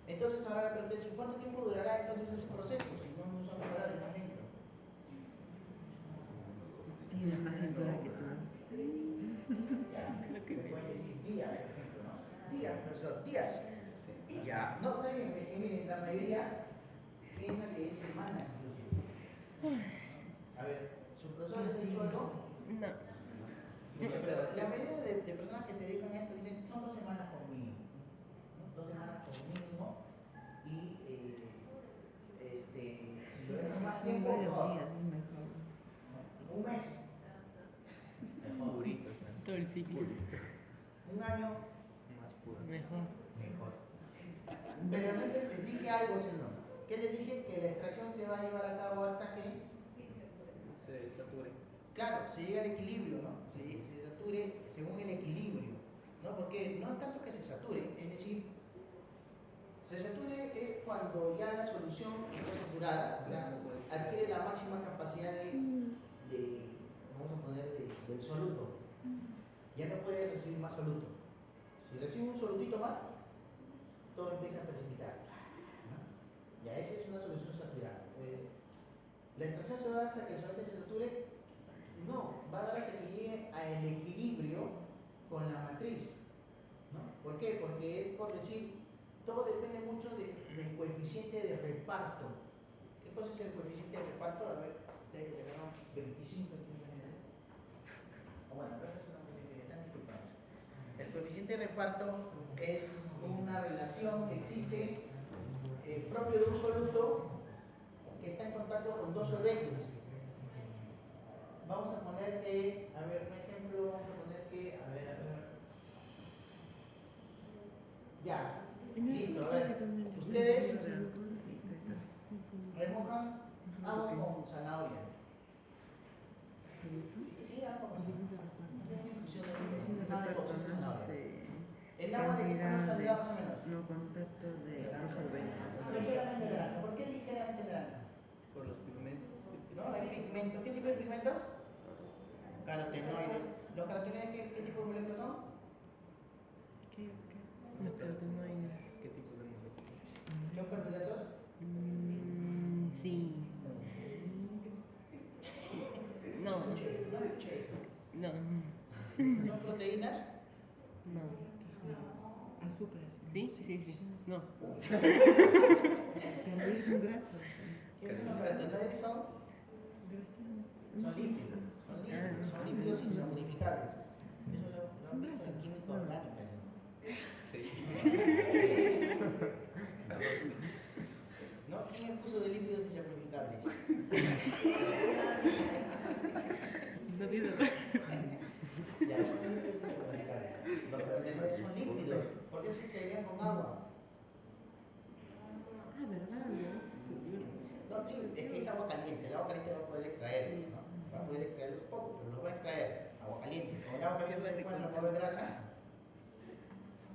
Entonces ahora la pregunta es, ¿cuánto tiempo durará entonces ese proceso? Si no usamos ahora el momento. Tiene más cintura que tú. Ya, me pueden decir días, por ejemplo, ¿no? Días, profesor, días. Ya, no, está bien, es que miren, la mayoría piensa que es semanas inclusive. A ver, ¿su profesor les ha dicho algo? No. Pero la mayoría de personas que se dedican a esto dicen, son 2 semanas como mínimo. ¿No? 2 semanas como mínimo. Y, si lo dejan más tiempo, mejor. Un mes. Mejor. Purito, Todo el ciclo. Un año. más puro. Mejor. Mejor. Pero no les dije algo, sino que les dije que la extracción se va a llevar a cabo hasta que, Se sature. claro, se llegue al equilibrio, ¿no? Se sature según el equilibrio, ¿no? Porque no es tanto que se sature, es decir, se sature es cuando ya la solución está saturada, o sea, adquiere la máxima capacidad vamos a poner, del soluto. Ya no puede recibir más soluto. Si recibe un solutito más, todo empieza a precipitar. ¿No? Ya esa es una solución saturada. Pues, la extracción se va a dar hasta que el solvente se sature. No, va a dar hasta que llegue al equilibrio con la matriz. ¿No? ¿Por qué? Porque es por decir, todo depende mucho del coeficiente de reparto. ¿Qué cosa es el coeficiente de reparto? A ver, ustedes que se ganan 25. Bueno, pero eso es una cosa que están disculpados. El coeficiente de reparto es una relación que existe propio de un soluto que está en contacto con 2 solventes. Vamos a poner que, a ver, un ejemplo, vamos a poner que, a ver. Ya, listo, a ver. Ustedes remojan agua con zanahoria. Sí, agua con zanahoria. Nada de cocción de zanahoria. El agua de qué color saldrá más o menos. No contacto de solvente. Ligeramente naranja. ¿Por qué ligeramente naranja? Por los pigmentos. ¿No? Hay pigmentos. ¿Qué tipo de pigmentos? Carotenoides. ¿Los carotenoides qué tipo de moléculas son? Los carotenoides. ¿Qué tipo de moléculas? ¿Son carbohidratos? Sí. No. No. ¿Son proteínas? No. Azúcares. ¿Sí? Sí. No. También son grasas. ¿Qué son los carotenoides? Son lípidos. Son lípidos insomnificables. Eso lo han visto en química orgánica. Sí. ¿No? ¿Quién expuso de lípidos insomnificables? Ya, son lípidos insomnificables. Los carotenoides son lípidos. ¿Por qué se extraerían con agua? ¿Verdad? No, sí, es que es agua caliente. El agua caliente va a poder extraerlos, ¿no? Va a poder extraerlos poco, pero los va a extraer. Agua caliente. Con el agua caliente pueden remover grasa.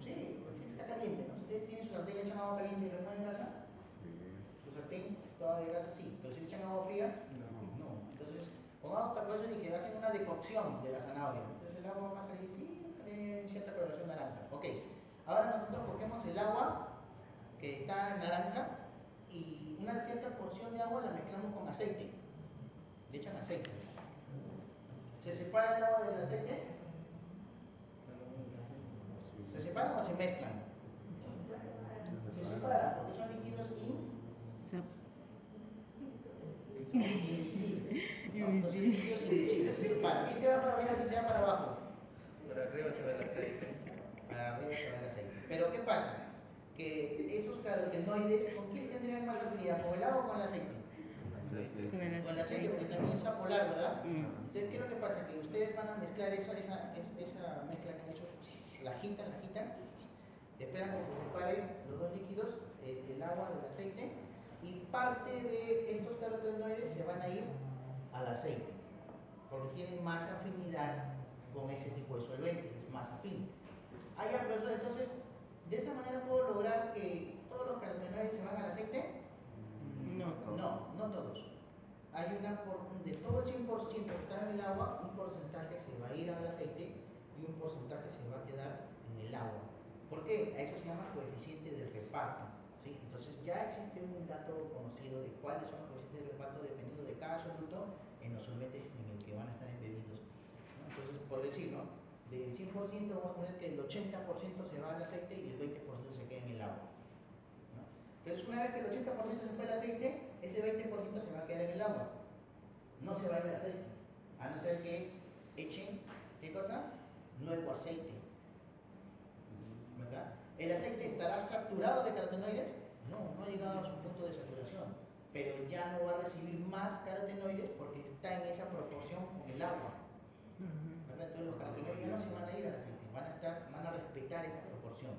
Sí, porque está caliente, ¿no? Si ustedes tienen su sartén y echan agua caliente y remueven grasa, su sartén toda de grasa sí, pero si le echan agua fría, no. Entonces, con agua caliente y que hacen una decocción de la zanahoria. Entonces el agua va a salir, sí, tiene cierta coloración naranja. Ok, ahora nosotros cogemos el agua que está naranja y una cierta porción de agua la mezclamos con aceite. Le echan aceite. ¿Se separa el agua del aceite? ¿Se separan o se mezclan? Se separan porque son líquidos indivisibles. ¿No? Los líquidos indivisibles se separan. ¿Quién se va para arriba y quién se va para abajo? Por arriba se ve el aceite. Para arriba se va el aceite. Pero ¿qué pasa? que esos carotenoides, ¿con quién tendrían más afinidad? ¿Con el agua o con el aceite? Con el aceite, porque también es apolar, ¿verdad? Entonces, ¿qué es lo que pasa? Que ustedes van a mezclar esa mezcla que han hecho, la agitan, esperan que se separen los dos líquidos, el agua del aceite, y parte de estos carotenoides se van a ir al aceite, porque tienen más afinidad con ese tipo de solvente, es más afín. Ah, ya, profesor, entonces, ¿de esa manera puedo lograr que todos los carotenoides se van al aceite? No todos. Hay de todo el 100% que está en el agua, un porcentaje se va a ir al aceite y un porcentaje se va a quedar en el agua. ¿Por qué? A eso se llama coeficiente de reparto. ¿Sí? Entonces ya existe un dato conocido de cuáles son los coeficientes de reparto dependiendo de cada soluto en los solventes en el que van a estar embebidos, ¿no? Entonces, por decir, ¿no? Del 100% vamos a poner que el 80% se va al aceite y el 20% se queda en el agua, ¿no? Entonces, una vez que el 80% se fue al aceite, ese 20% se va a quedar en el agua. No se va a ir al aceite, a no ser que echen, ¿qué cosa? Nuevo aceite, ¿verdad? ¿El aceite estará saturado de carotenoides? No ha llegado a su punto de saturación, pero ya no va a recibir más carotenoides porque está en esa proporción con el agua, ¿verdad? Entonces los carotenoides ya no se van a ir al aceite, van a respetar esa proporción,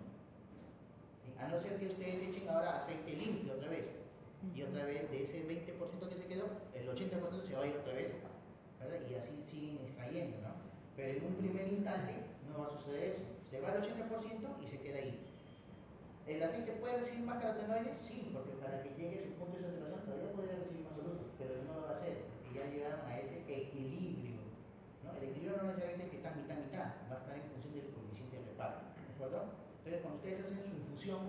¿sí? A no ser que ustedes echen ahora aceite limpio otra vez, y otra vez de ese 20% que se quedó, el 80% se va a ir otra vez, ¿verdad? Y así siguen extrayendo, ¿no? Pero en un primer instante no va a suceder eso, se va al 80% y se queda ahí. ¿El aceite puede recibir más carotenoides? Sí, porque para que llegue a su punto de saturación todavía podría recibir más solutos, pero no lo va a hacer, porque ya llegaron a ese equilibrio, ¿no? El equilibrio no necesariamente es que está mitad, va a estar en función del coeficiente de reparto, ¿de acuerdo? Entonces, cuando ustedes hacen su infusión,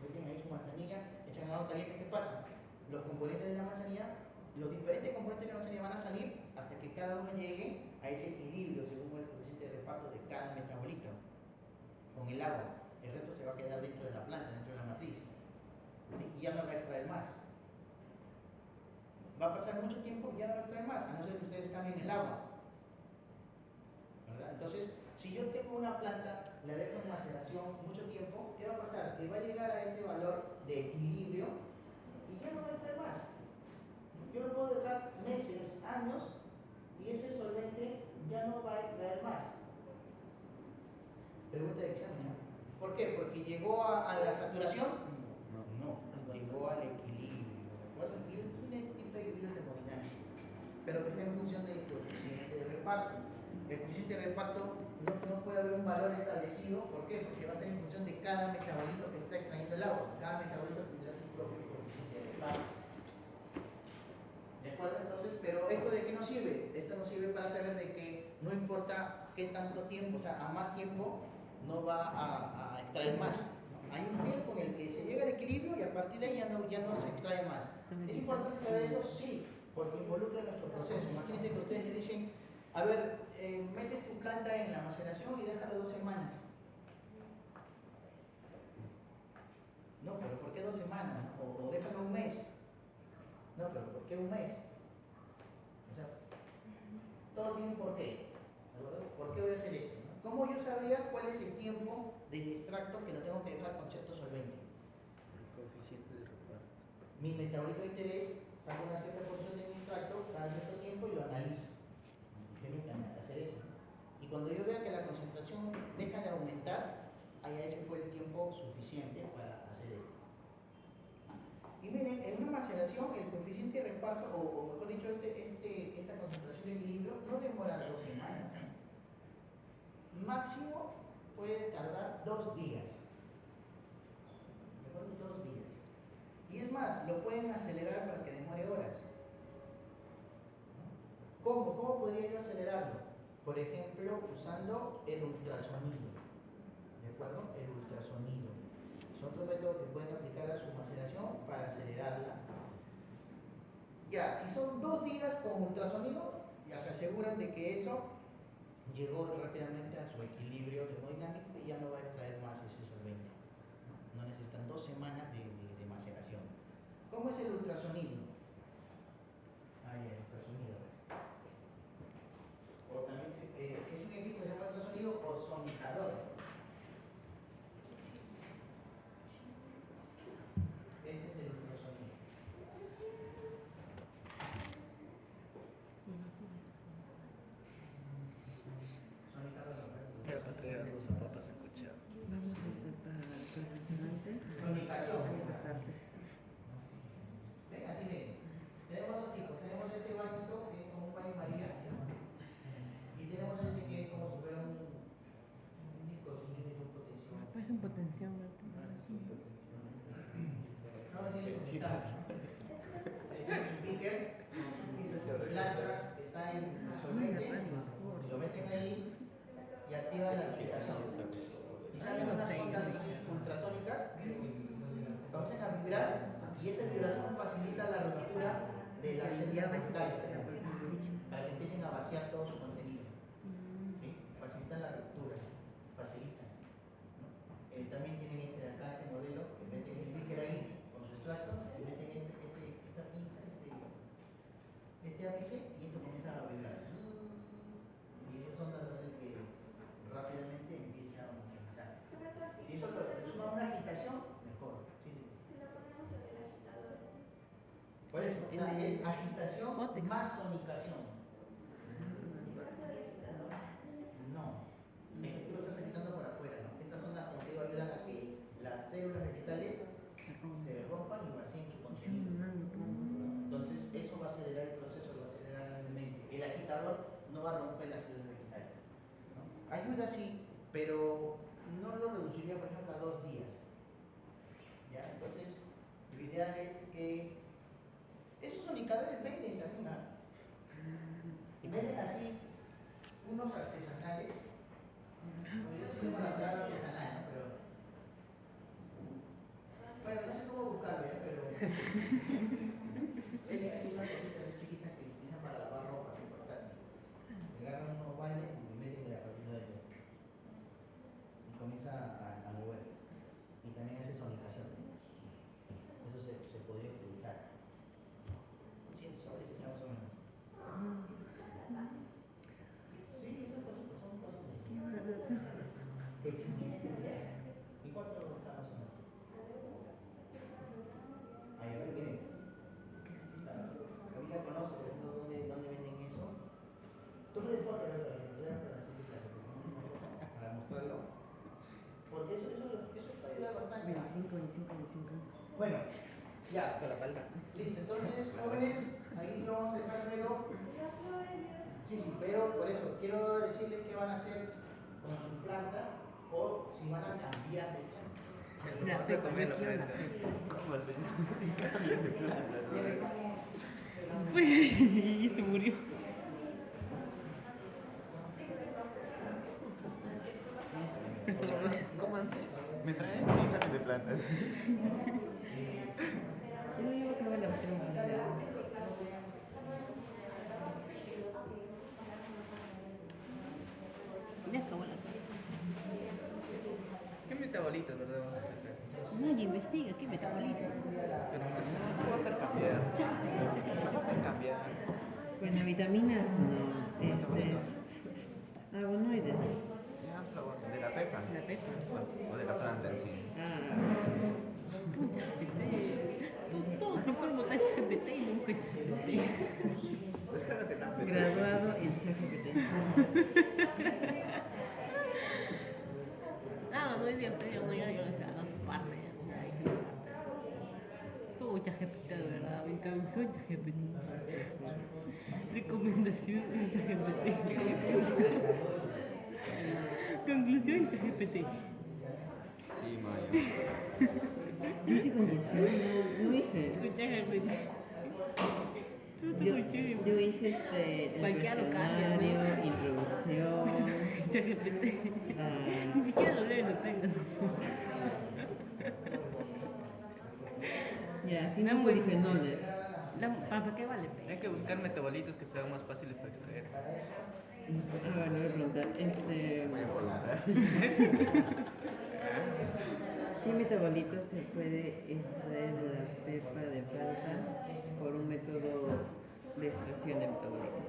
meten ahí su manzanilla, echan agua caliente, ¿qué pasa? Los componentes de la manzanilla, los diferentes componentes de la manzanilla van a salir hasta que cada uno llegue a ese equilibrio según el coeficiente de reparto de cada metabolito con el agua. El resto se va a quedar dentro de la planta, dentro de la matriz, ¿sí? Y ya no va a extraer más. Va a pasar mucho tiempo y ya no va a extraer más, a no ser que ustedes cambien el agua, ¿verdad? Entonces, si yo tengo una planta, la dejo en maceración mucho tiempo, ¿qué va a pasar? Que va a llegar a ese valor de equilibrio y ya no va a extraer más. Yo lo puedo dejar meses, años, y ese solvente ya no va a extraer más. Pregunta de examen, ¿no? ¿Por qué? ¿Porque llegó a la saturación? No, llegó al equilibrio, ¿de acuerdo? Es un tipo de equilibrio termodinámico, pero que está en función del coeficiente de reparto. El coeficiente de reparto no puede haber un valor establecido, ¿por qué? Porque va a estar en función de cada metabolito que está extrayendo el agua. Cada metabolito tendrá su propio coeficiente de reparto. ¿De acuerdo? Entonces, pero ¿esto de qué nos sirve? Esto nos sirve para saber de que no importa qué tanto tiempo, o sea, a más tiempo no va a extraer más, ¿no? Hay un tiempo en el que se llega al equilibrio y a partir de ahí ya no se extrae más. ¿Es importante saber eso? Sí, porque involucra nuestro proceso. Imagínense que ustedes le dicen, a ver, metes tu planta en la maceración y déjalo 2 semanas. No, pero ¿por qué 2 semanas? O déjalo un mes. No, pero ¿por qué un mes? O sea, todo tiene un porqué. ¿Por qué voy a hacer esto? ¿Cómo yo sabría cuál es el tiempo del extracto que lo tengo que dejar con cierto solvente? El coeficiente de reparto. Mi metabolito de interés saca una cierta porción de mi extracto cada cierto tiempo y lo analizo. Permítanme hacer eso. Y cuando yo vea que la concentración deja de aumentar, allá ese fue el tiempo suficiente para hacer esto. Y miren, en una maceración el coeficiente de reparto, o mejor dicho, esta concentración de equilibrio no demora 2 semanas. Máximo puede tardar 2 días. ¿De acuerdo? 2 días. Y es más, lo pueden acelerar para que demore horas. ¿Cómo? ¿Cómo podría yo acelerarlo? Por ejemplo, usando el ultrasonido. ¿De acuerdo? El ultrasonido. Es otro método que pueden aplicar a su maceración para acelerarla. Ya, si son 2 días con ultrasonido, ya se aseguran de que eso llegó rápidamente a su equilibrio termodinámico y ya no va a extraer más ese solvente. No necesitan 2 semanas de maceración. ¿Cómo es el ultrasonido? Ahí el ultrasonido. O también es un equipo que se llama ultrasonido ozonizador. speaker, su planta está en solvente, lo meten ahí y activan la aplicación. Y salen unas ondas ultrasónicas, comienzan a vibrar y esa vibración facilita la ruptura de las células vegetales para que empiecen a vaciar todo su contenido. ¿Sí? Facilitan la ruptura, facilitan. ¿No? También tienen acá este modelo que meten el líquido ahí con su extracto y meten esta pinza, este ápice y esto comienza a vibrar. Y esas ondas hacen que rápidamente empiece a homogeneizar. Si eso le suma una agitación, mejor. ¿Sí? Por eso, o sea, es agitación más sonicación. No, tú lo estás agitando por afuera, ¿no? Estas ondas, como te digo, ayudan a que las células vegetales se rompan y vacíen su contenido. Entonces, eso va a acelerar el proceso, lo va a acelerar enormemente. El agitador no va a romper las células vegetales, ¿no? Ayuda sí, pero no lo reduciría, por ejemplo, a 2 días. ¿Ya? Entonces, lo ideal es que esos sonicadores venden también, ¿ah? Y venden así unos artesanales. Bueno, yo sí tengo la palabra artesanal, ¿no? Pero bueno, no sé cómo buscarlo, ¿eh? Pero hay unas cositas chiquitas que utilizan para lavar ropa, es importante. Le agarran unos baldes y le meten en la partida de ellos. Y comienza a mover. Y también hace sonicación. Eso se podría utilizar. 100 soles está más o menos. Sí, esas cositas son cosas. ¿Y cuánto está más o menos? Ahí, a ver, miren. Camila conoce, por ejemplo, dónde venden eso. Tómale foto, para mostrarlo. Porque eso puede ayudar bastante. 25. Bueno, ya. Listo, entonces, jóvenes, ahí lo vamos a dejar luego. Sí, pero por eso, quiero decirles qué van a hacer con su planta o si van a cambiar de planta. La pepa, yo quiero la pepa. ¿Cómo así? Cambia de planta. Y se murió. ¿Cómo así? ¿Me traen? Sí, cambio de planta. Yo iba a acabar la próxima. Ya acabó la pepa. ¿Qué metabolitos, verdad? Vamos a hacer? Nadie investiga, ¿qué metabolito? Pero no sé. Nos va a hacer cambiar. Nos va a hacer cambiar. Bueno, vitaminas no. Flavonoides. Ya, de la pepa. La pepa. O de la planta en sí. Pucha, todo formo tan GPT y nunca GPT. Graduado en ChatGPT. No es divertido, no, yo no sé, no se parte. Todo ChatGPT, de verdad, introducción ChatGPT. Recomendación en ChatGPT. Conclusión ChatGPT. Sí, Mayo. Dice conclusión, no hice. ChatGPT. Yo hice el Cualquiera lo cambia, ¿no? cuestionario, introducción. ChatGPT. Ni siquiera lo leo, lo tengo. Ya, tiene polifenoles. ¿Para qué vale? Hay que buscar metabolitos que sean más fáciles para extraer. Bueno, voy a preguntar, Voy a volar. ¿qué metabolitos se puede extraer de la pepa de planta por un método de extracción de metabolitos?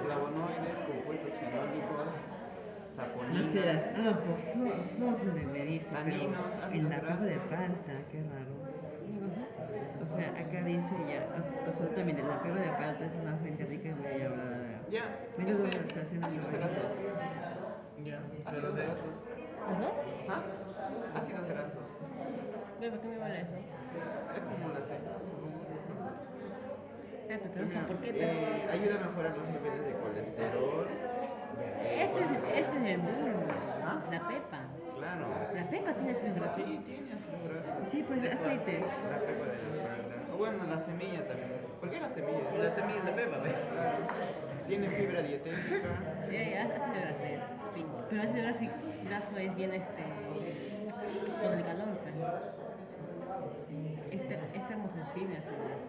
Flavonoides, compuestos fenólicos, No saponinas. serás, pues me dice, pero Taninos, en ácidos la pepa de grasos. palta, qué raro. O sea, acá dice ya, absolutamente, la pepa de palta es una fuente rica en bla, bla, bla. Ya, Método de extracción de ácidos metabolitos. grasos. Ya, pero Ácidos de. grasos. ¿Los dos? ¿Ah? Ácidos grasos. ¿Para qué me vale eso? Es como la aceite, supongo, no sé. Pero ¿por qué? Ayuda a mejorar los niveles de colesterol. Ese es el bulbo. ¿Ah? La pepa pepa tiene ácido graso. Sí, tiene ácido graso. Sí, pues aceite. La pepa de la palta. O bueno, la semilla también. ¿Por qué la semilla? La semilla de pepa, ¿ves? Claro. Tiene fibra dietética. Ácido graso es. Fin. Pero ácido graso es bien con el calor, pues. Es termosensible ácido graso.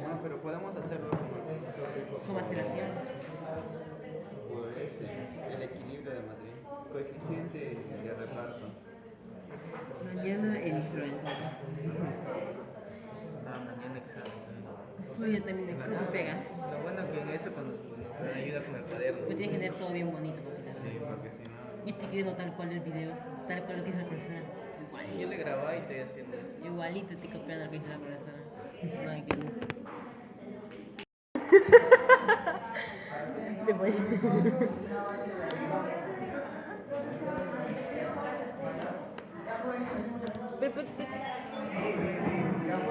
No, pero podemos hacerlo como el profesor dijo. Con maceración. Por el equilibrio de matriz. Coeficiente de reparto. Mañana el instrumental. Mañana examen. Pues yo también examen pega. Lo bueno que en eso cuando nos ayuda con el cuaderno. Pues tienes que tener todo bien bonito. Porque Sí, porque si no. yo estoy queriendo tal cual el video, tal cual lo que hizo la profesora. Yo le grababa y estoy haciendo eso. Igualito estoy copiando lo que hizo la profesora. No hay que. Se puede. Pero,